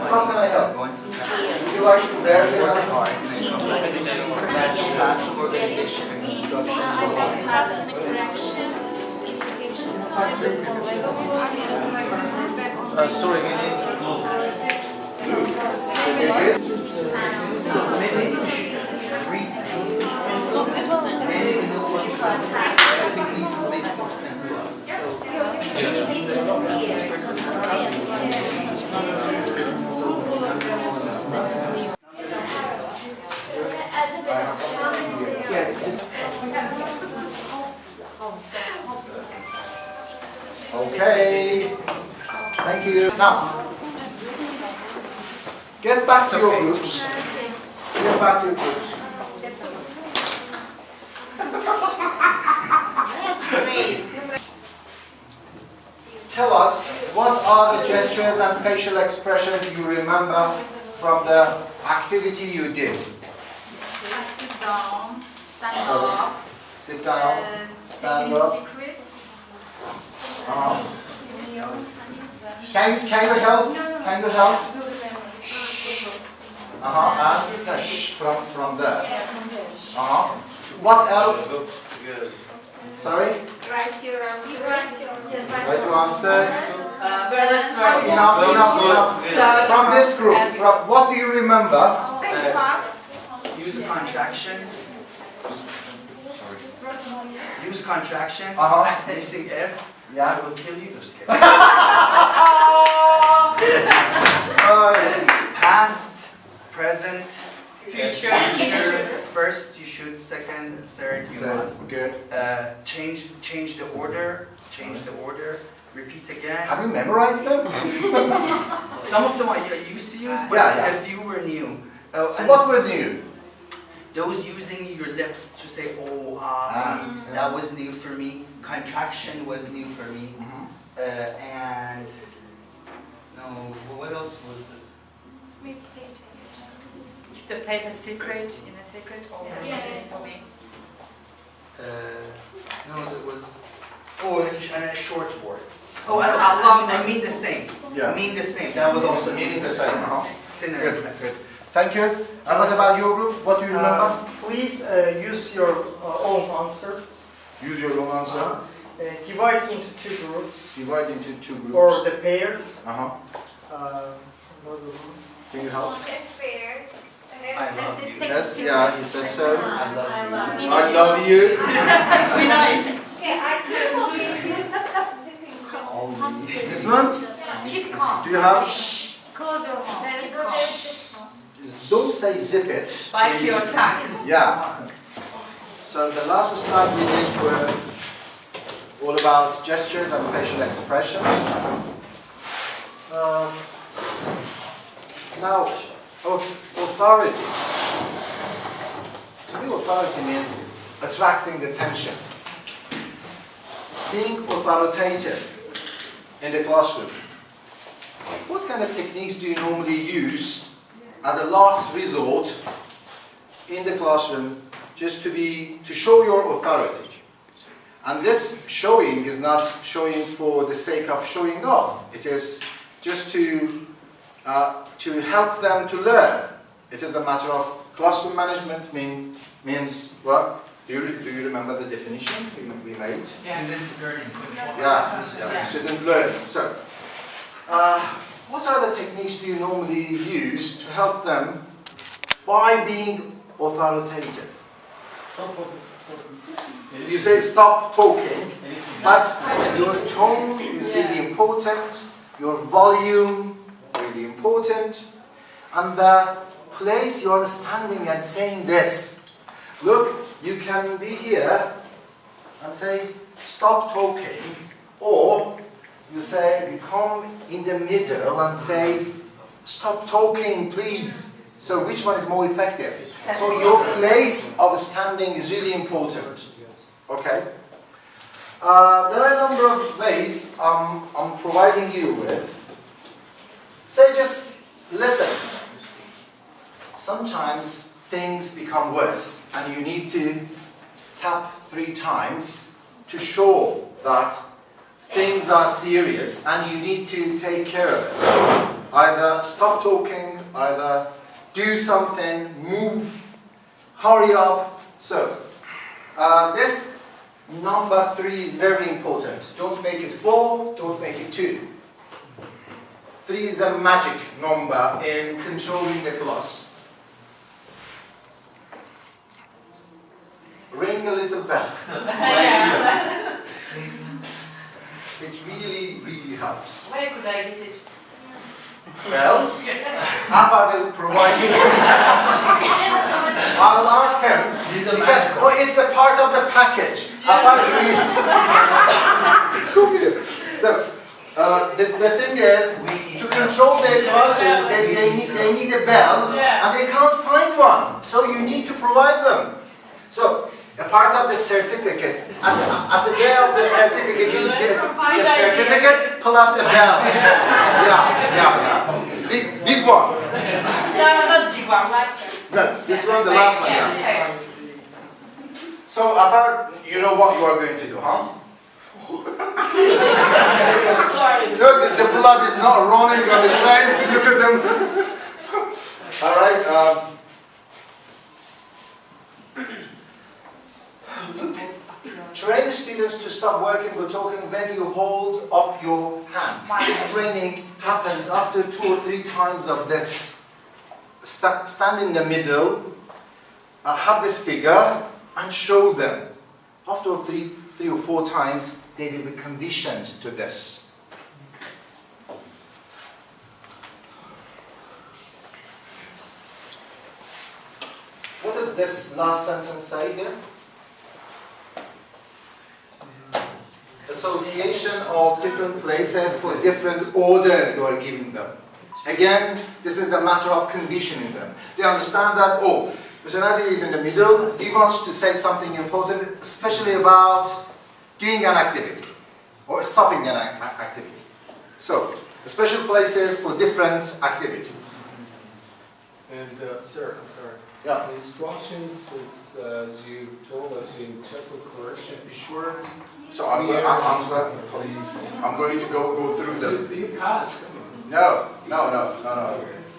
How can I help? Would you like to wear this? Sorry, So maybe we should read these. Okay. Thank you. Now, get back to your groups. Get back to your groups. Tell us, what are the gestures and facial expressions you remember from the activity you did? Sit down, stand up, Sit down, stand up. secret. Can you help? Can you help? And from there. What else? Sorry? Write your answers. Write your answers. Enough. So, From this group, what do you remember? Use contraction. Use contraction. Missing S. Yeah. I will kill you. Just kidding. Past, present, future. First you should, second, third you must. Good. Change the order. Repeat again. Have you memorized them? Some of them I used to use, but a few were new. So what were new? Those using your lips to say oh, that was new for me. Contraction was new for me. And no, what else was it? Maybe say it. Keep the tape a secret, in a secret, or for me. No, there was. Oh, and a short word. Oh, I mean the same. Yeah. Mean the same. That was also meaning the same. Synonym. Good. Thank you. And what about your group? What do you remember? Please use your own answer. Use your own answer. Divide into 2 groups. Divide into 2 groups. Or the pairs. Can you help? I love you. Yes, yeah, he said so. I love you. I love you. We know it. Okay, I can This one? Keep calm. Do you have? Close your mouth. Keep calm. Don't say zip it. Bite your tongue. Yeah. So So the last slide we did were all about gestures and facial expressions. Now, authority. To me, authority means attracting attention. Being authoritative in the classroom. What kind of techniques do you normally use as a last resort in the classroom just to show your authority? And this showing is not showing for the sake of showing off. It is just to help them to learn. It is the matter of classroom management means what? Do you remember the definition we made? Students learning. Yeah, student learning. So, what other techniques do you normally use to help them by being authoritative? You say stop talking, but your tone is really important, your volume really important, and the place you are standing and saying this. Look, you can be here and say stop talking, or you come in the middle and say stop talking please. So which one is more effective? So your place of standing is really important. Okay? There are a number of ways I'm providing you with. Say just listen. Sometimes things become worse and you need to tap 3 times to show that things are serious and you need to take care of it. Either stop talking, either do something, move, hurry up. So, this number 3 is very important. Don't make it 4, don't make it 2. 3 is a magic number in controlling the class. Ring a little bell. It really, really helps. Where could I get it? Bells? Afa will provide you. I'll ask him. These are magical. Oh, it's a part of the package. So, the thing is, to control their classes, they need a bell, and they can't find one. So you need to provide them. So, a part of the certificate, at the day of the certificate, you get the certificate plus a bell. Yeah. Big one. No, not big one, right? No, this one, the last one, yeah. So, Afar, you know what you are going to do, huh? You know, the blood is not running on his face. Look at them. All right. Train students to stop working or talking when you hold up your hand. This training happens after 2 or 3 times of this. Stand in the middle, have this figure, and show them. After 3 or 4 times, they will be conditioned to this. What does this last sentence say here? Association of different places for different orders you are giving them. Again, this is the matter of conditioning them. They understand that, oh, Mr. Naziri is in the middle, he wants to say something important, especially about doing an activity, or stopping an activity. So, special places for different activities. And, sir, I'm sorry. Yeah. The instructions, as you told us in TEFL course, should be short. So I'm going to go through them. You passed. No.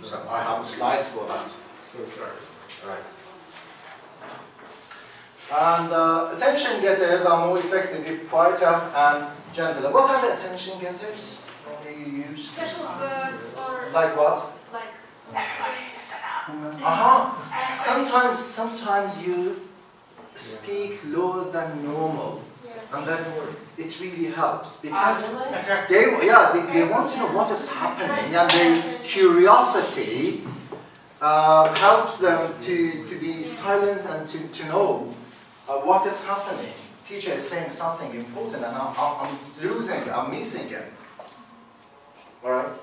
So I have slides for that. So sorry. Right. And attention getters are more effective if quieter and gentler. What are the attention getters you use? Special words or Like what? like Sometimes you speak lower than normal. And then it really helps because they want to know what is happening, and their curiosity helps them to be silent and to know what is happening? Teacher is saying something important and I'm losing it, I'm missing it. Alright?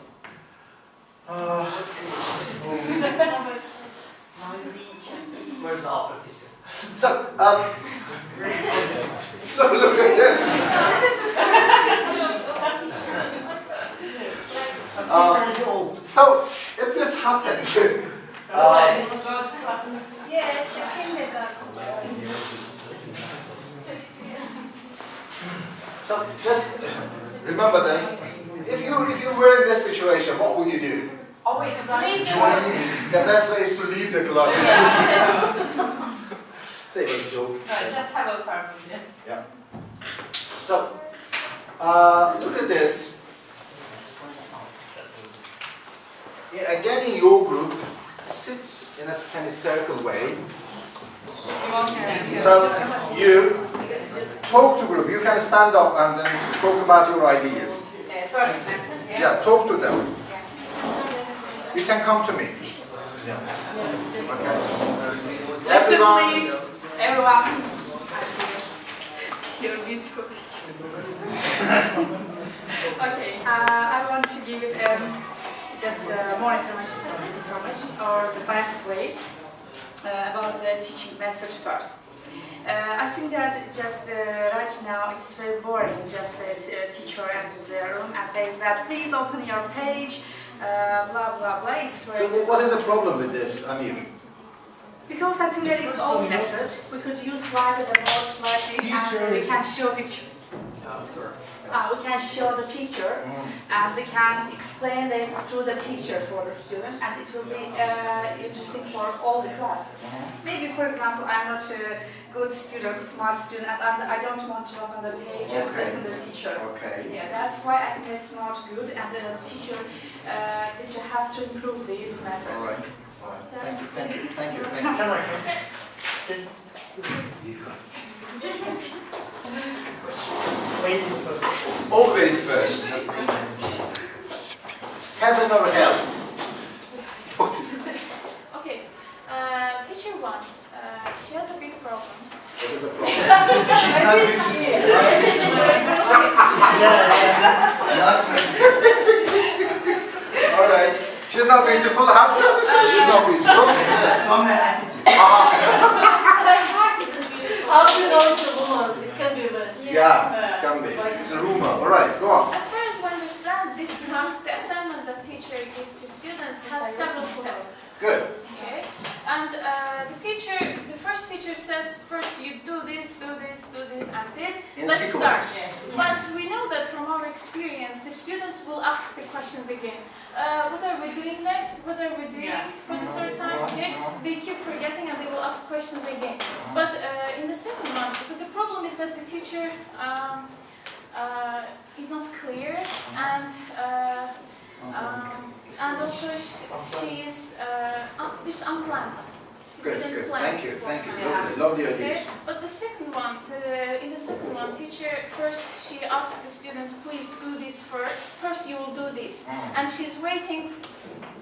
Where's the offer teacher? So, look at this. So, if this happens, Yes, a kindergarten. so just remember this. If you were in this situation, what would you do? Always Leave The best way is to leave the class. Say it was a joke. No, just have a fun. Yeah. So, look at this. Yeah, again, in your group, sit in a semicircle way. So, you talk to group. You can stand up and then talk about your ideas. First message. Yeah, talk to them. You can come to me. Yeah. Okay. Everyone. Your needs for teacher. Okay, I want to give just more information or the best way about the teaching message first. I think that just right now it's very boring, just as a teacher enters the room and says that please open your page, blah blah blah. It's very So what is the problem with this, Amir? because I think that it's old message. We could use slides as a most like this and we can show picture. We can show the picture and we can explain it through the picture for the student and it will be interesting for all the class. Maybe for example I'm not a good student, smart student and I don't want to open the page and listen to the teacher. Okay. Yeah, that's why I think it's not good and the teacher has to improve this message. All right. All right. Thank you. Ladies first. Always first. Heaven or hell? Okay, teacher one, she has a big problem. What is the problem? She's not beautiful. All right. She's not beautiful. How do you understand she's not beautiful? From her attitude. Her heart isn't beautiful. How do you know it's a woman? It can be a man. Yeah, it can be. It's a rumor. All right, go on. As far as we understand, this task, the assignment that teacher gives to students has several steps. Good. Okay, and the first teacher says, first you do this, and this. In Let's sequence. start. But we know that from our experience, the students will ask the questions again. What are we doing next? What are we doing for the third time? Okay, they keep forgetting and they will ask questions again. But in the second one, so the problem is that the teacher is not clear and also she is it's unplanned. Good. Thank you. Yeah. Lovely ideas. Okay. But the second one, in the second one, teacher first she asks the students, please do this first. First you will do this, and she's waiting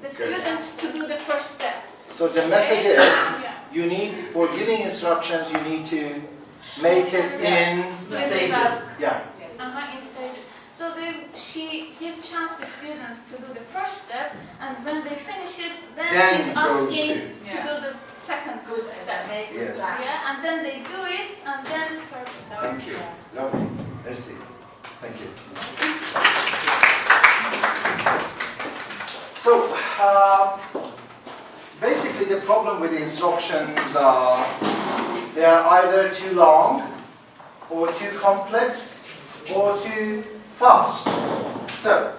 the students to do the first step. So the message is, you need, for giving instructions, you need to make it in stages. Yeah. In stages. So she gives chance to students to do the first step, and when they finish it, then she's asking to do the second step. Yes. Yeah, and then they do it, and then third step. Thank you. Lovely. Merci. Thank you. So, basically the problem with the instructions are they are either too long, or too complex, or too fast. So,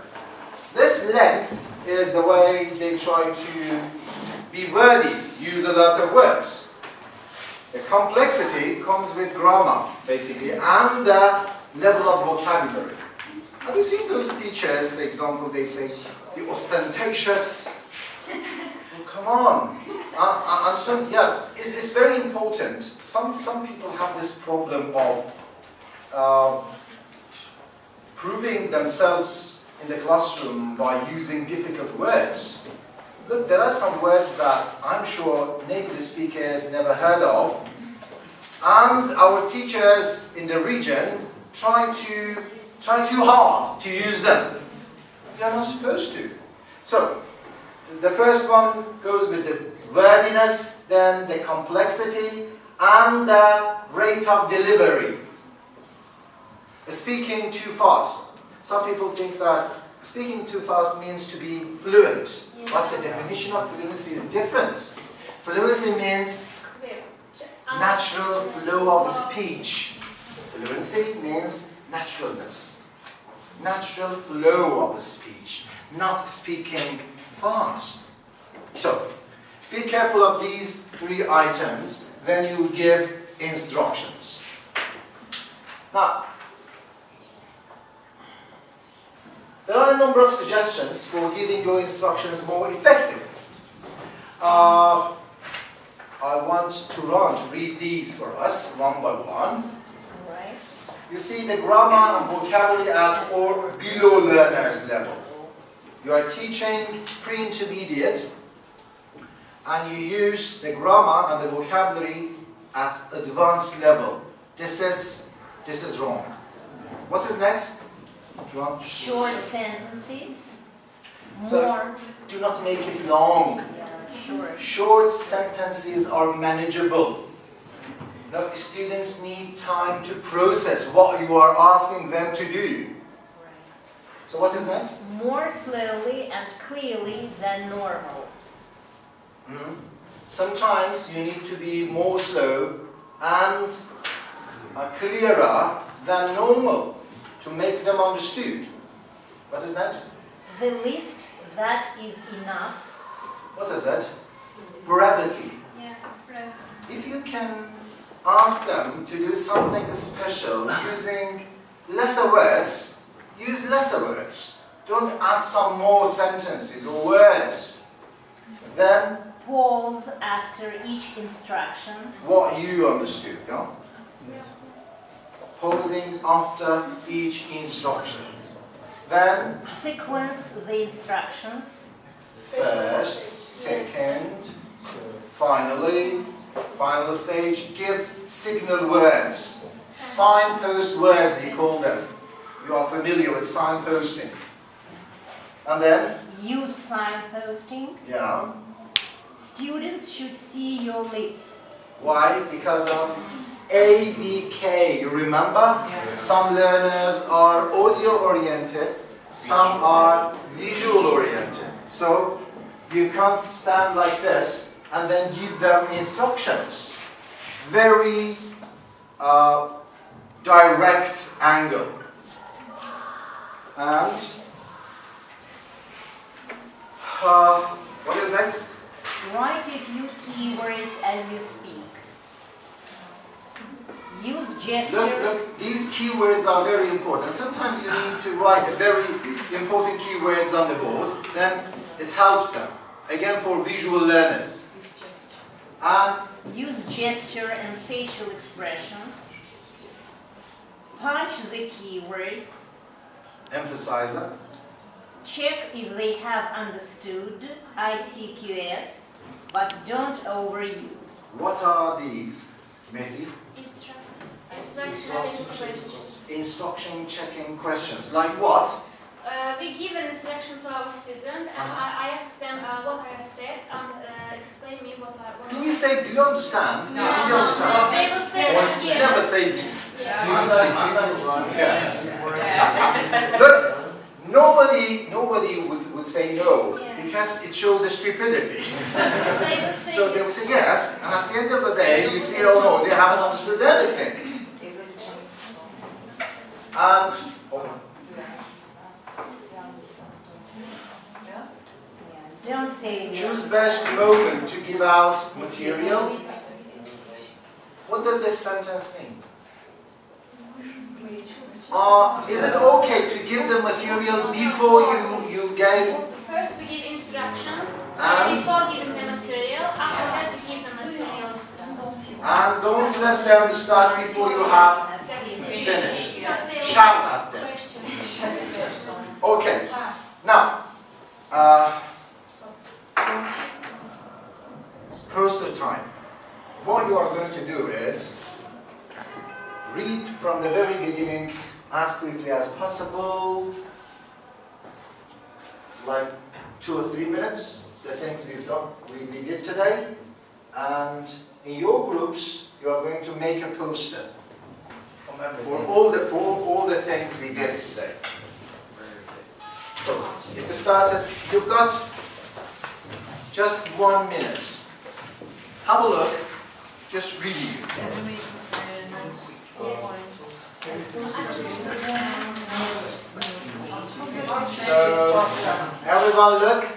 this length is the way they try to be wordy, use a lot of words. The complexity comes with grammar, basically, and the level of vocabulary. Have you seen those teachers, for example, they say, the ostentatious, oh, come on. And some, yeah, it's very important. Some people have this problem of proving themselves in the classroom by using difficult words. Look, there are some words that I'm sure native speakers never heard of, And our teachers in the region try too hard to use them. They are not supposed to. So, the first one goes with the wordiness, then the complexity, and the rate of delivery. Speaking too fast. Some people think that speaking too fast means to be fluent, but the definition of fluency is different. Fluency means natural flow of speech. Fluency means naturalness. Natural flow of speech, not speaking fast. So, be careful of these 3 items when you give instructions. Now, there are a number of suggestions for giving your instructions more effective. I want Turan to read these for us one by one. Right. You see the grammar and vocabulary at or below learners level. You are teaching pre-intermediate and you use the grammar and the vocabulary at advanced level. This is wrong. What is next? Turan? Short sentences. So, More. do not make it long. Short. Short sentences are manageable. Now, students need time to process what you are asking them to do. So what is next? More slowly and clearly than normal. Sometimes you need to be more slow and clearer than normal to make them understood. What is next? The least that is enough. What is that? Brevity. Yeah, brevity. If you can ask them to do something special using lesser words, use lesser words. Don't add some more sentences or words. Then Pause after each instruction. what you understood, no? Pausing after each instruction. Then Sequence the instructions. first, second, finally, final stage, give signal words. Signpost words, we call them. You are familiar with signposting. And then, Use signposting. yeah, Students should see your lips. why? Because of AVK, you remember? Some learners are audio-oriented, some are visual-oriented. So, you can't stand like this and then give them instructions. Very direct angle. And what is next? Write a few keywords as you speak. Use gesture. Look, these keywords are very important. Sometimes you need to write very important keywords on the board, then it helps them. Again, for visual learners. And Use gesture and facial expressions. Punch the keywords. emphasize it. Check if they have understood ICQS, but don't overuse. What are these? Maybe instruction checking questions. Like what? We give an instruction to our student, and I ask them what I have said and explain me what I want. Do we say, do you understand? No, do you understand? they will say You never say this. Yeah. Look, nobody would say no, because it shows a stupidity. So they will say yes, and at the end of the day, you see, oh no, they haven't understood anything. And Don't say choose best moment to give out material. What does this sentence mean? Is it okay to give the material before you gave? First we give instructions, And before giving the material, after that we give the materials. And don't let them start before you have finished. Shout at them. Okay. Now, poster time. What you are going to do is, read from the very beginning as quickly as possible, like 2 or 3 minutes, the things we did today. And in your groups, you are going to make a poster for all the things we did today. So it started. You've got just 1 minute. Have a look. Just review. So everyone look.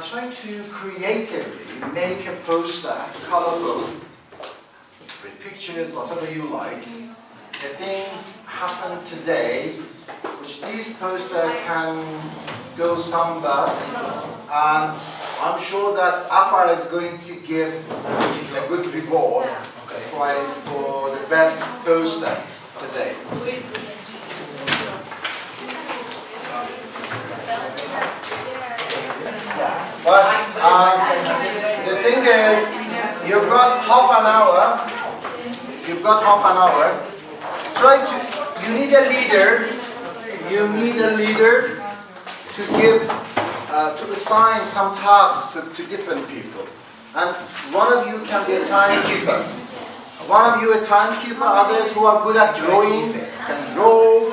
Try to creatively make a poster, colorful, with pictures, whatever you like. The things happened today, which these posters can go somewhere, and I'm sure that Afar is going to give a good reward prize for the best poster today. Yeah, but the thing is, you've got half an hour. You've got half an hour. You need a leader. You need a leader to give, to assign some tasks to different people. And one of you can be a timekeeper. One of you a timekeeper. Others who are good at drawing can draw.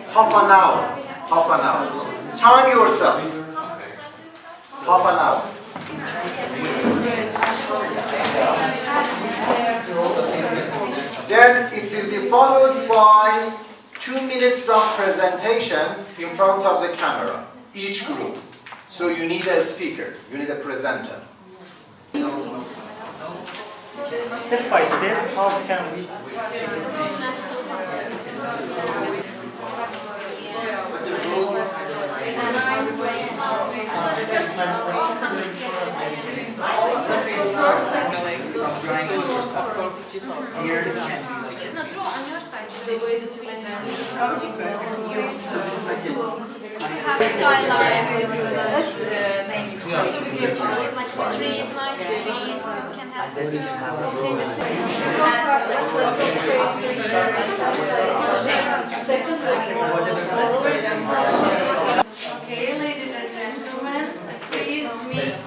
Half an hour. Half an hour. Time yourself. Half an hour. Then it will be followed by 2 minutes of presentation in front of the camera, each group. So you need a speaker, you need a presenter. Step by step, how can we? No, draw on your side. The way that you present. Let's name it. Trees, nice trees. Can have Okay, ladies and gentlemen, please meet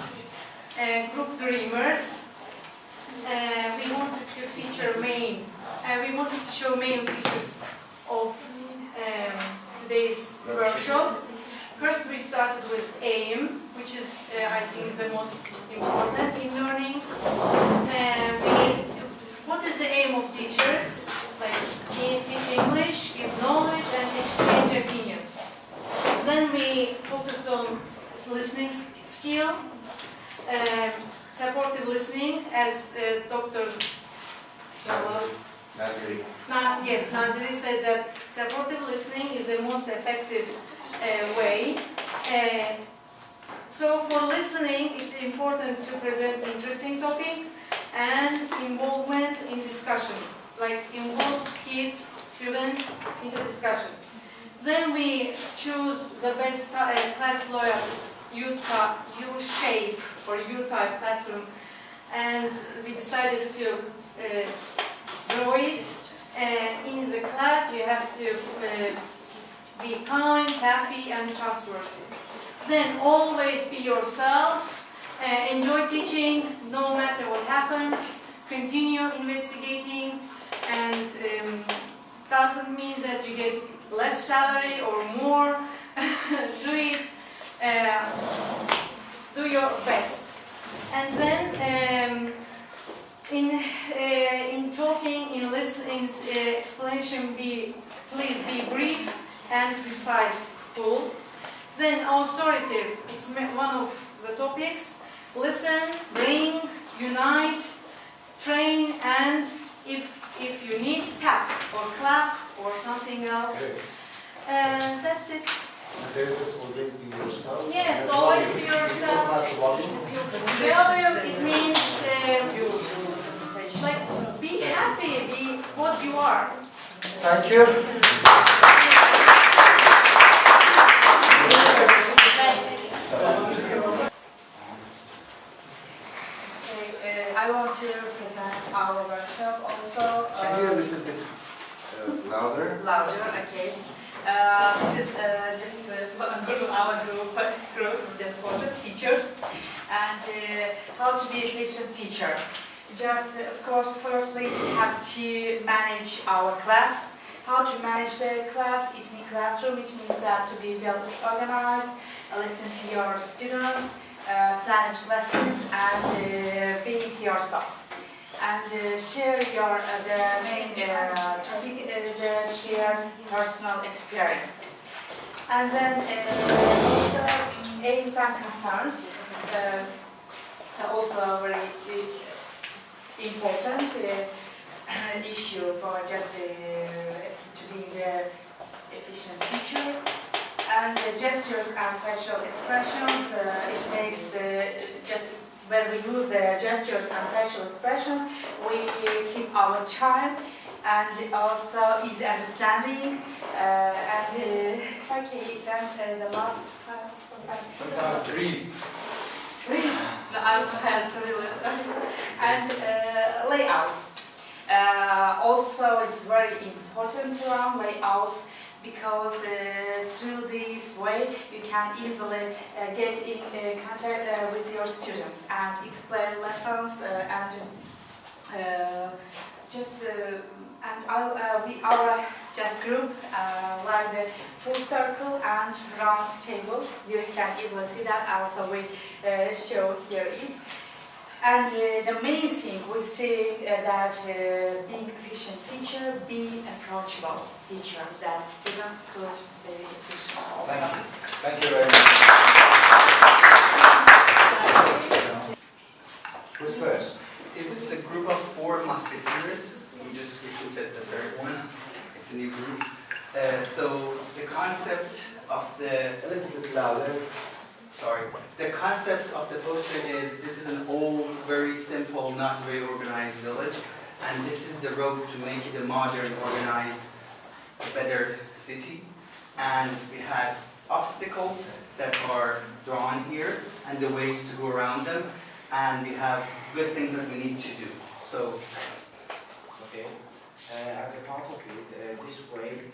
group dreamers. We wanted to feature we wanted to show main features of today's workshop. First, we started with aim, which is, I think, the most important in learning. What is the aim of teachers? Like, teach English, give knowledge, and exchange opinions. Then we focused on listening skill, supportive listening, as Dr. Jalal. Naziri. Yes, Naziri said that supportive listening is the most effective way. So for listening, it's important to present interesting topic and involvement in discussion, like involve kids, students into discussion. Then we choose the best class loyalties, U-shape or U-type classroom, and we decided to draw it. In the class, you have to be kind, happy, and trustworthy. Then always be yourself, enjoy teaching, no matter what happens, continue investigating, and doesn't mean that you get less salary or more. Do it, do your best. And then in talking, in listening, explanation, please be brief and precise, full. Then authoritative, it's one of the topics. Listen, bring, unite, train, and if you need, tap or clap or something else. That's it. Always be yourself. Yes, always be yourself. Well, it means like be happy, be what you are. Thank you. I want to present our workshop also. Can you a little bit louder? Louder, okay. This is just for our groups, just for the teachers, and how to be efficient teacher. Just, of course, firstly, we have to manage our class. How to manage the class? It means classroom. It means that to be well organized, listen to your students, plan lessons, and be yourself. And share your the main topic, the shared personal experience. And then also aims and concerns, also very important issue for just to be the efficient teacher. And the gestures and facial expressions, it makes just when we use the gestures and facial expressions, we keep our time and also easy understanding. Okay, then the last part. Sometimes breathe. Breathe. No, I have to really. And layouts. Also, it's very important to run layouts because through this way you can easily get in contact with your students and explain lessons our just group like the full circle and round table. You can easily see that. Also we show here it. And the main thing we say that being efficient teacher, be approachable teacher, that students could be efficient also. Thank you very much. Who's first? It was a group of 4 musketeers. We just recruited the third one. It's a new group. So the concept of the... A little bit louder. Sorry. The concept of the poster is, this is an old, very simple, not very organized village, and this is the road to make it a modern, organized, better city. And we had obstacles that are drawn here, and the ways to go around them, and we have good things that we need to do. So, okay. As a part of it, this way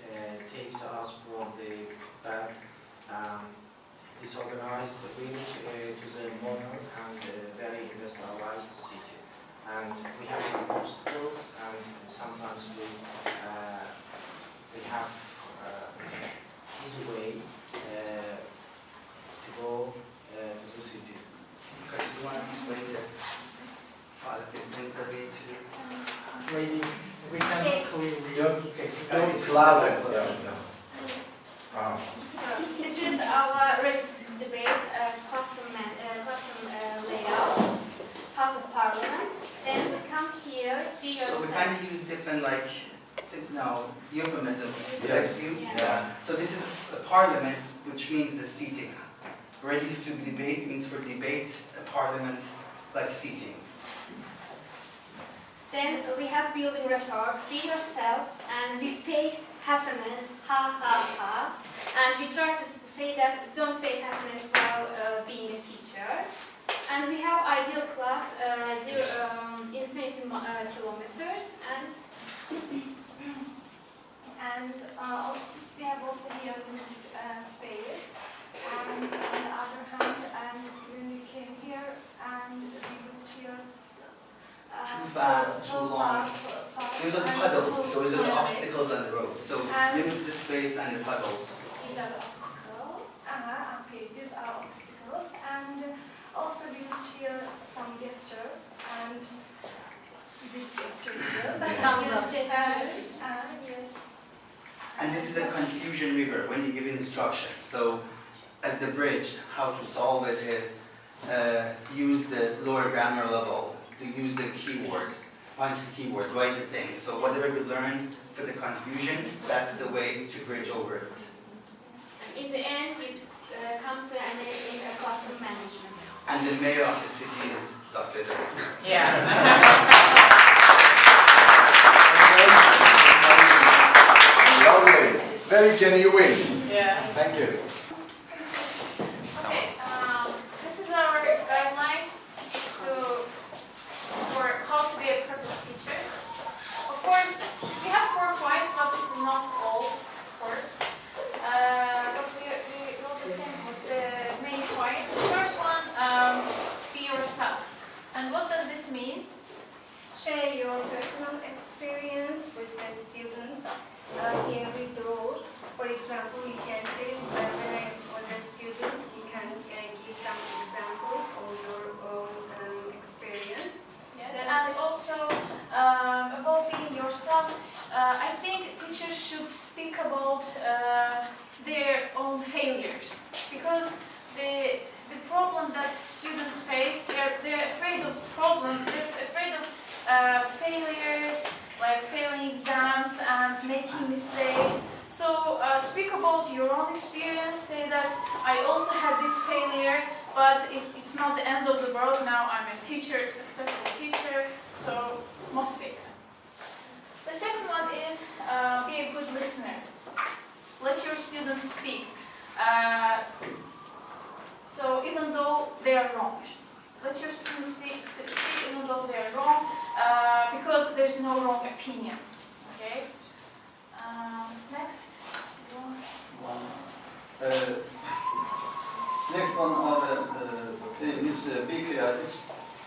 takes us from the bad disorganized village to the modern and very industrialized city. And we have some obstacles, and sometimes we have easy way to go to the city. because you want to explain the positive things that we need to do. Ladies, we can Don't louder. So this is our debate classroom layout, House of Parliament. Then we come here. So we kind of use different euphemism. Yes. Yeah. So this is a parliament, which means the seating. Ready to debate means for debate, a parliament like seating. Then we have building report, be yourself, and we fake happiness, ha ha ha. And we try to say that don't fake happiness while being a teacher. And we have ideal class, infinity kilometers, and we have also here limited space. And on the other hand, when we came here and we used here Too fast, too long. Those are the puddles, those are the obstacles on the road. So limit the space and the puddles. These are the obstacles. Okay, these are obstacles. And also we used here some gestures and this gesture here. Some gestures. Yes. And this is a confusion river when you give instructions. So as the bridge, how to solve it is use the lower grammar level, to use the keywords, punch the keywords, write the things. So whatever we learn for the confusion, that's the way to bridge over it. In the end, you come to an end in a classroom management. And the mayor of the city is Dr. Jalal. Yes. Lovely. Very genuine. Yeah. Thank you. Okay, this is our guideline to this mean? Share your personal experience with the students. Here with the role. For example, you can say when I was a student, you can give some examples of your own experience. Yes, and also about being yourself, I think teachers should speak about their own failures, because the problem that students face, they're afraid of problems, they're afraid of failures, like failing exams and making mistakes. So speak about your own experience, say that I also had this failure, but it's not the end of the world. Now I'm a teacher, a successful teacher, so motivate them. The second one is be a good listener. Let your students speak. So even though they are wrong, let your students speak even though they are wrong, because there's no wrong opinion. Okay. Next. Next one are is be creative.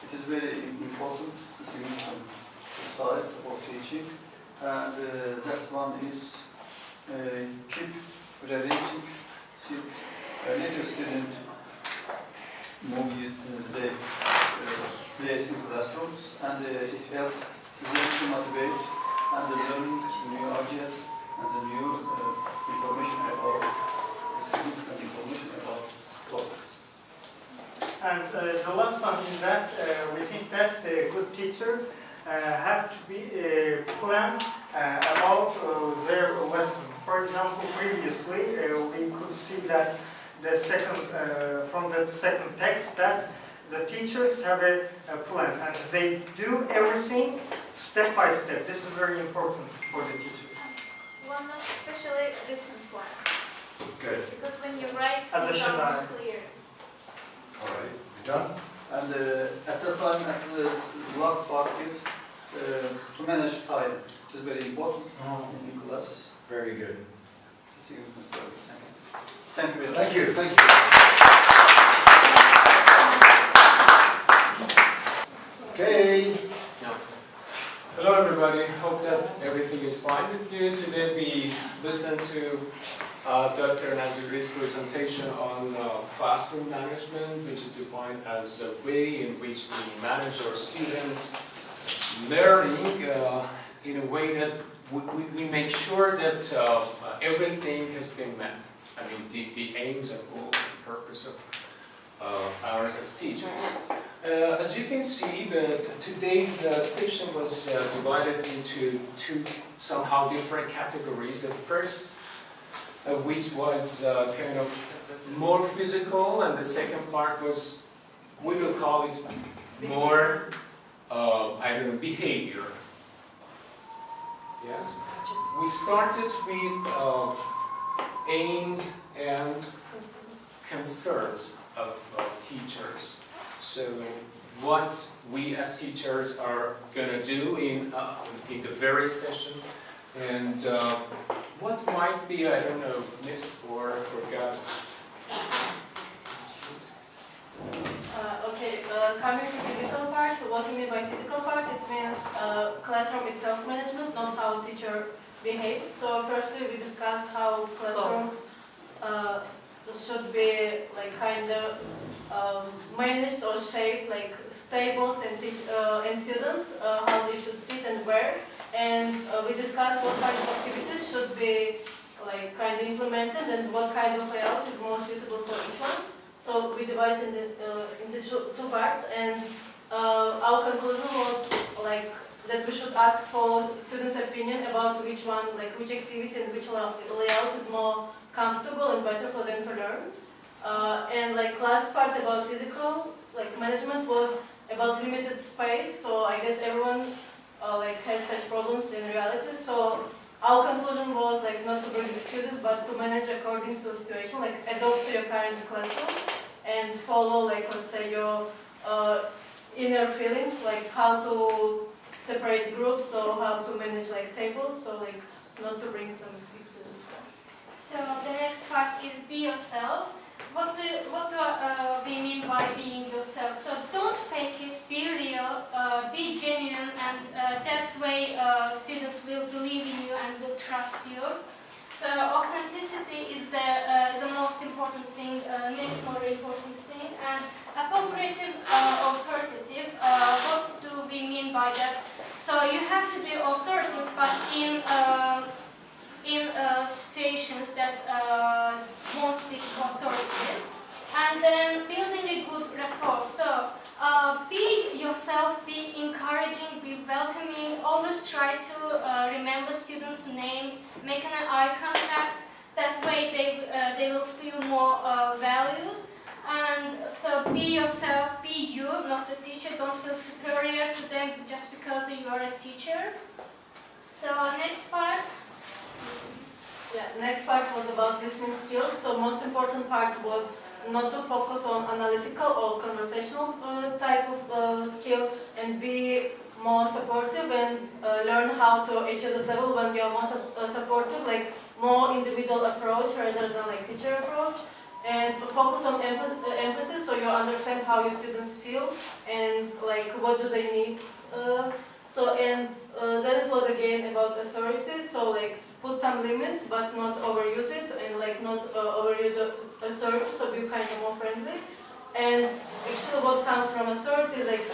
It is very important, significant side of teaching, and that one is keep rearranging seats. Let your student move the place in classrooms, and it helps them to motivate and learn new ideas and the new information about significant information about topics. And the last one is that we think that the good teacher have to be plan about their lesson. For example, previously we could see that the second from the second text that the teachers have a plan and they do everything step by step. This is very important for the teachers. One especially written plan. Good. Because when you write, As a things Shemar. are clear. All right. You done? And at that time, at the last part is to manage time. It is very important in class. Very good. Thank you very much. Thank you. Thank you. Okay. Hello everybody, hope that everything is fine with you. Today we listened to Dr. Naziri's presentation on classroom management, which is defined as a way in which we manage our students' learning in a way that we make sure that everything has been met. I mean, the aims and goals and purpose of ours as teachers. As you can see, today's session was divided into two somehow different categories. The first, which was kind of more physical, and the second part was, we will call it more, I don't know, behavior. Yes? We started with aims and concerns of teachers. So what we as teachers are going to do in the very session, and what might be, I don't know, missed or forgotten. Coming to physical part, what you mean by physical part, it means classroom itself management, not how teacher behaves. So firstly we discussed how classroom should be like kind of managed or shaped, like tables and students, how they should sit and where. And we discussed what kind of activities should be like kind of implemented and what kind of layout is more suitable for each one. So we divided into two parts, and our conclusion was like that we should ask for students' opinion about which one, like which activity and which layout is more comfortable and better for them to learn. And like last part about physical like management was about limited space. So I guess everyone like has such problems in reality. So our conclusion was like not to bring excuses, but to manage according to a situation, like adopt to your current classroom and follow like let's say your inner feelings, like how to separate groups or how to manage like tables. So like not to bring some excuses and stuff. So the next part is be yourself. what do we mean by being yourself? So don't fake it, be real, be genuine, and that way students will believe in you and will trust you. So authenticity is the most important thing, next more important thing. And appropriative, authoritative, what do we mean by that? So you have to be assertive, but in situations that want this authority. And then building a good rapport. So be yourself, be encouraging, be welcoming, always try to remember students' names, make an eye contact, that way they will feel more valued. And so be yourself, be you, not the teacher, don't feel superior to them just because you are a teacher. So next part. Yeah, next part was about listening skills. So most important part was not to focus on analytical or conversational type of skill, and be more supportive and learn how to achieve that level when you are more supportive, like more individual approach rather than like teacher approach, and focus on empathy, so you understand how your students feel and like what do they need. Then it was again about authority, so like put some limits but not overuse it, and like not overuse authority, so be kind of more friendly. And actually what comes from authority, like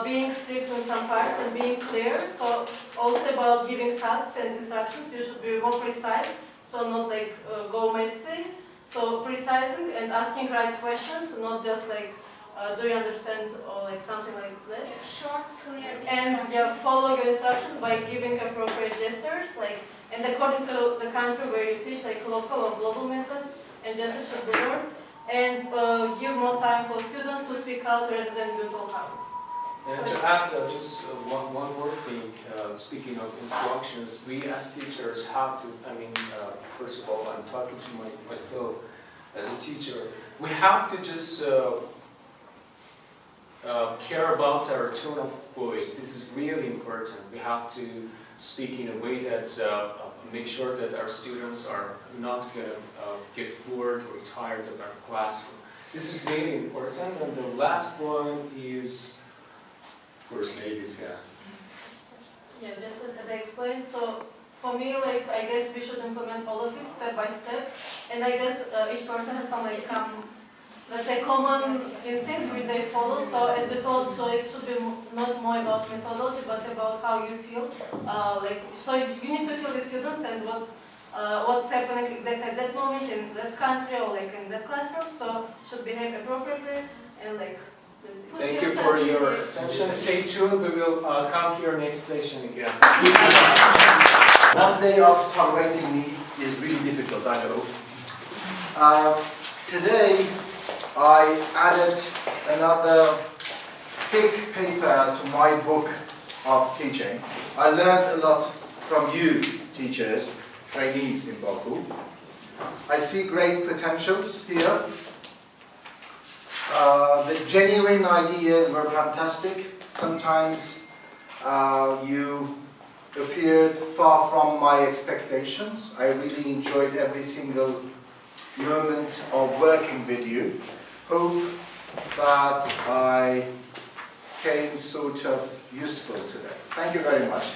being strict in some parts and being clear. So also about giving tasks and instructions, you should be more precise, so not like go messy. So precising and asking right questions, not just like do you understand, or like something like that. Short, clear and follow your instructions by giving appropriate gestures, like, and according to the country where you teach, like local or global methods and gestures should be learned, and give more time for students to speak out rather than you talk out. And to add just one more thing, speaking of instructions, we as teachers have to, first of all, I'm talking to myself as a teacher, we have to just care about our tone of voice. This is really important. We have to speak in a way that make sure that our students are not going to get bored or tired of our classroom. This is really important. And the last one is, of course, ladies. Yeah, just as I explained, so for me, like, I guess we should implement all of it step by step. And I guess each person has some, like, let's say, common instincts which they follow. So as we told, so it should be not more about methodology, but about how you feel. So you need to feel the students and what's happening exactly at that moment in that country or like in that classroom. So should behave appropriately and like. Thank you for your attention. Stay tuned. We will come here next session again. One day of tolerating me is really difficult, I know. Today, I added another thick paper to my book of teaching. I learned a lot from you, teachers, trainees in Baku. I see great potentials here. The genuine ideas were fantastic. Sometimes you appeared far from my expectations. I really enjoyed every single moment of working with you. Hope that I came sort of useful today. Thank you very much.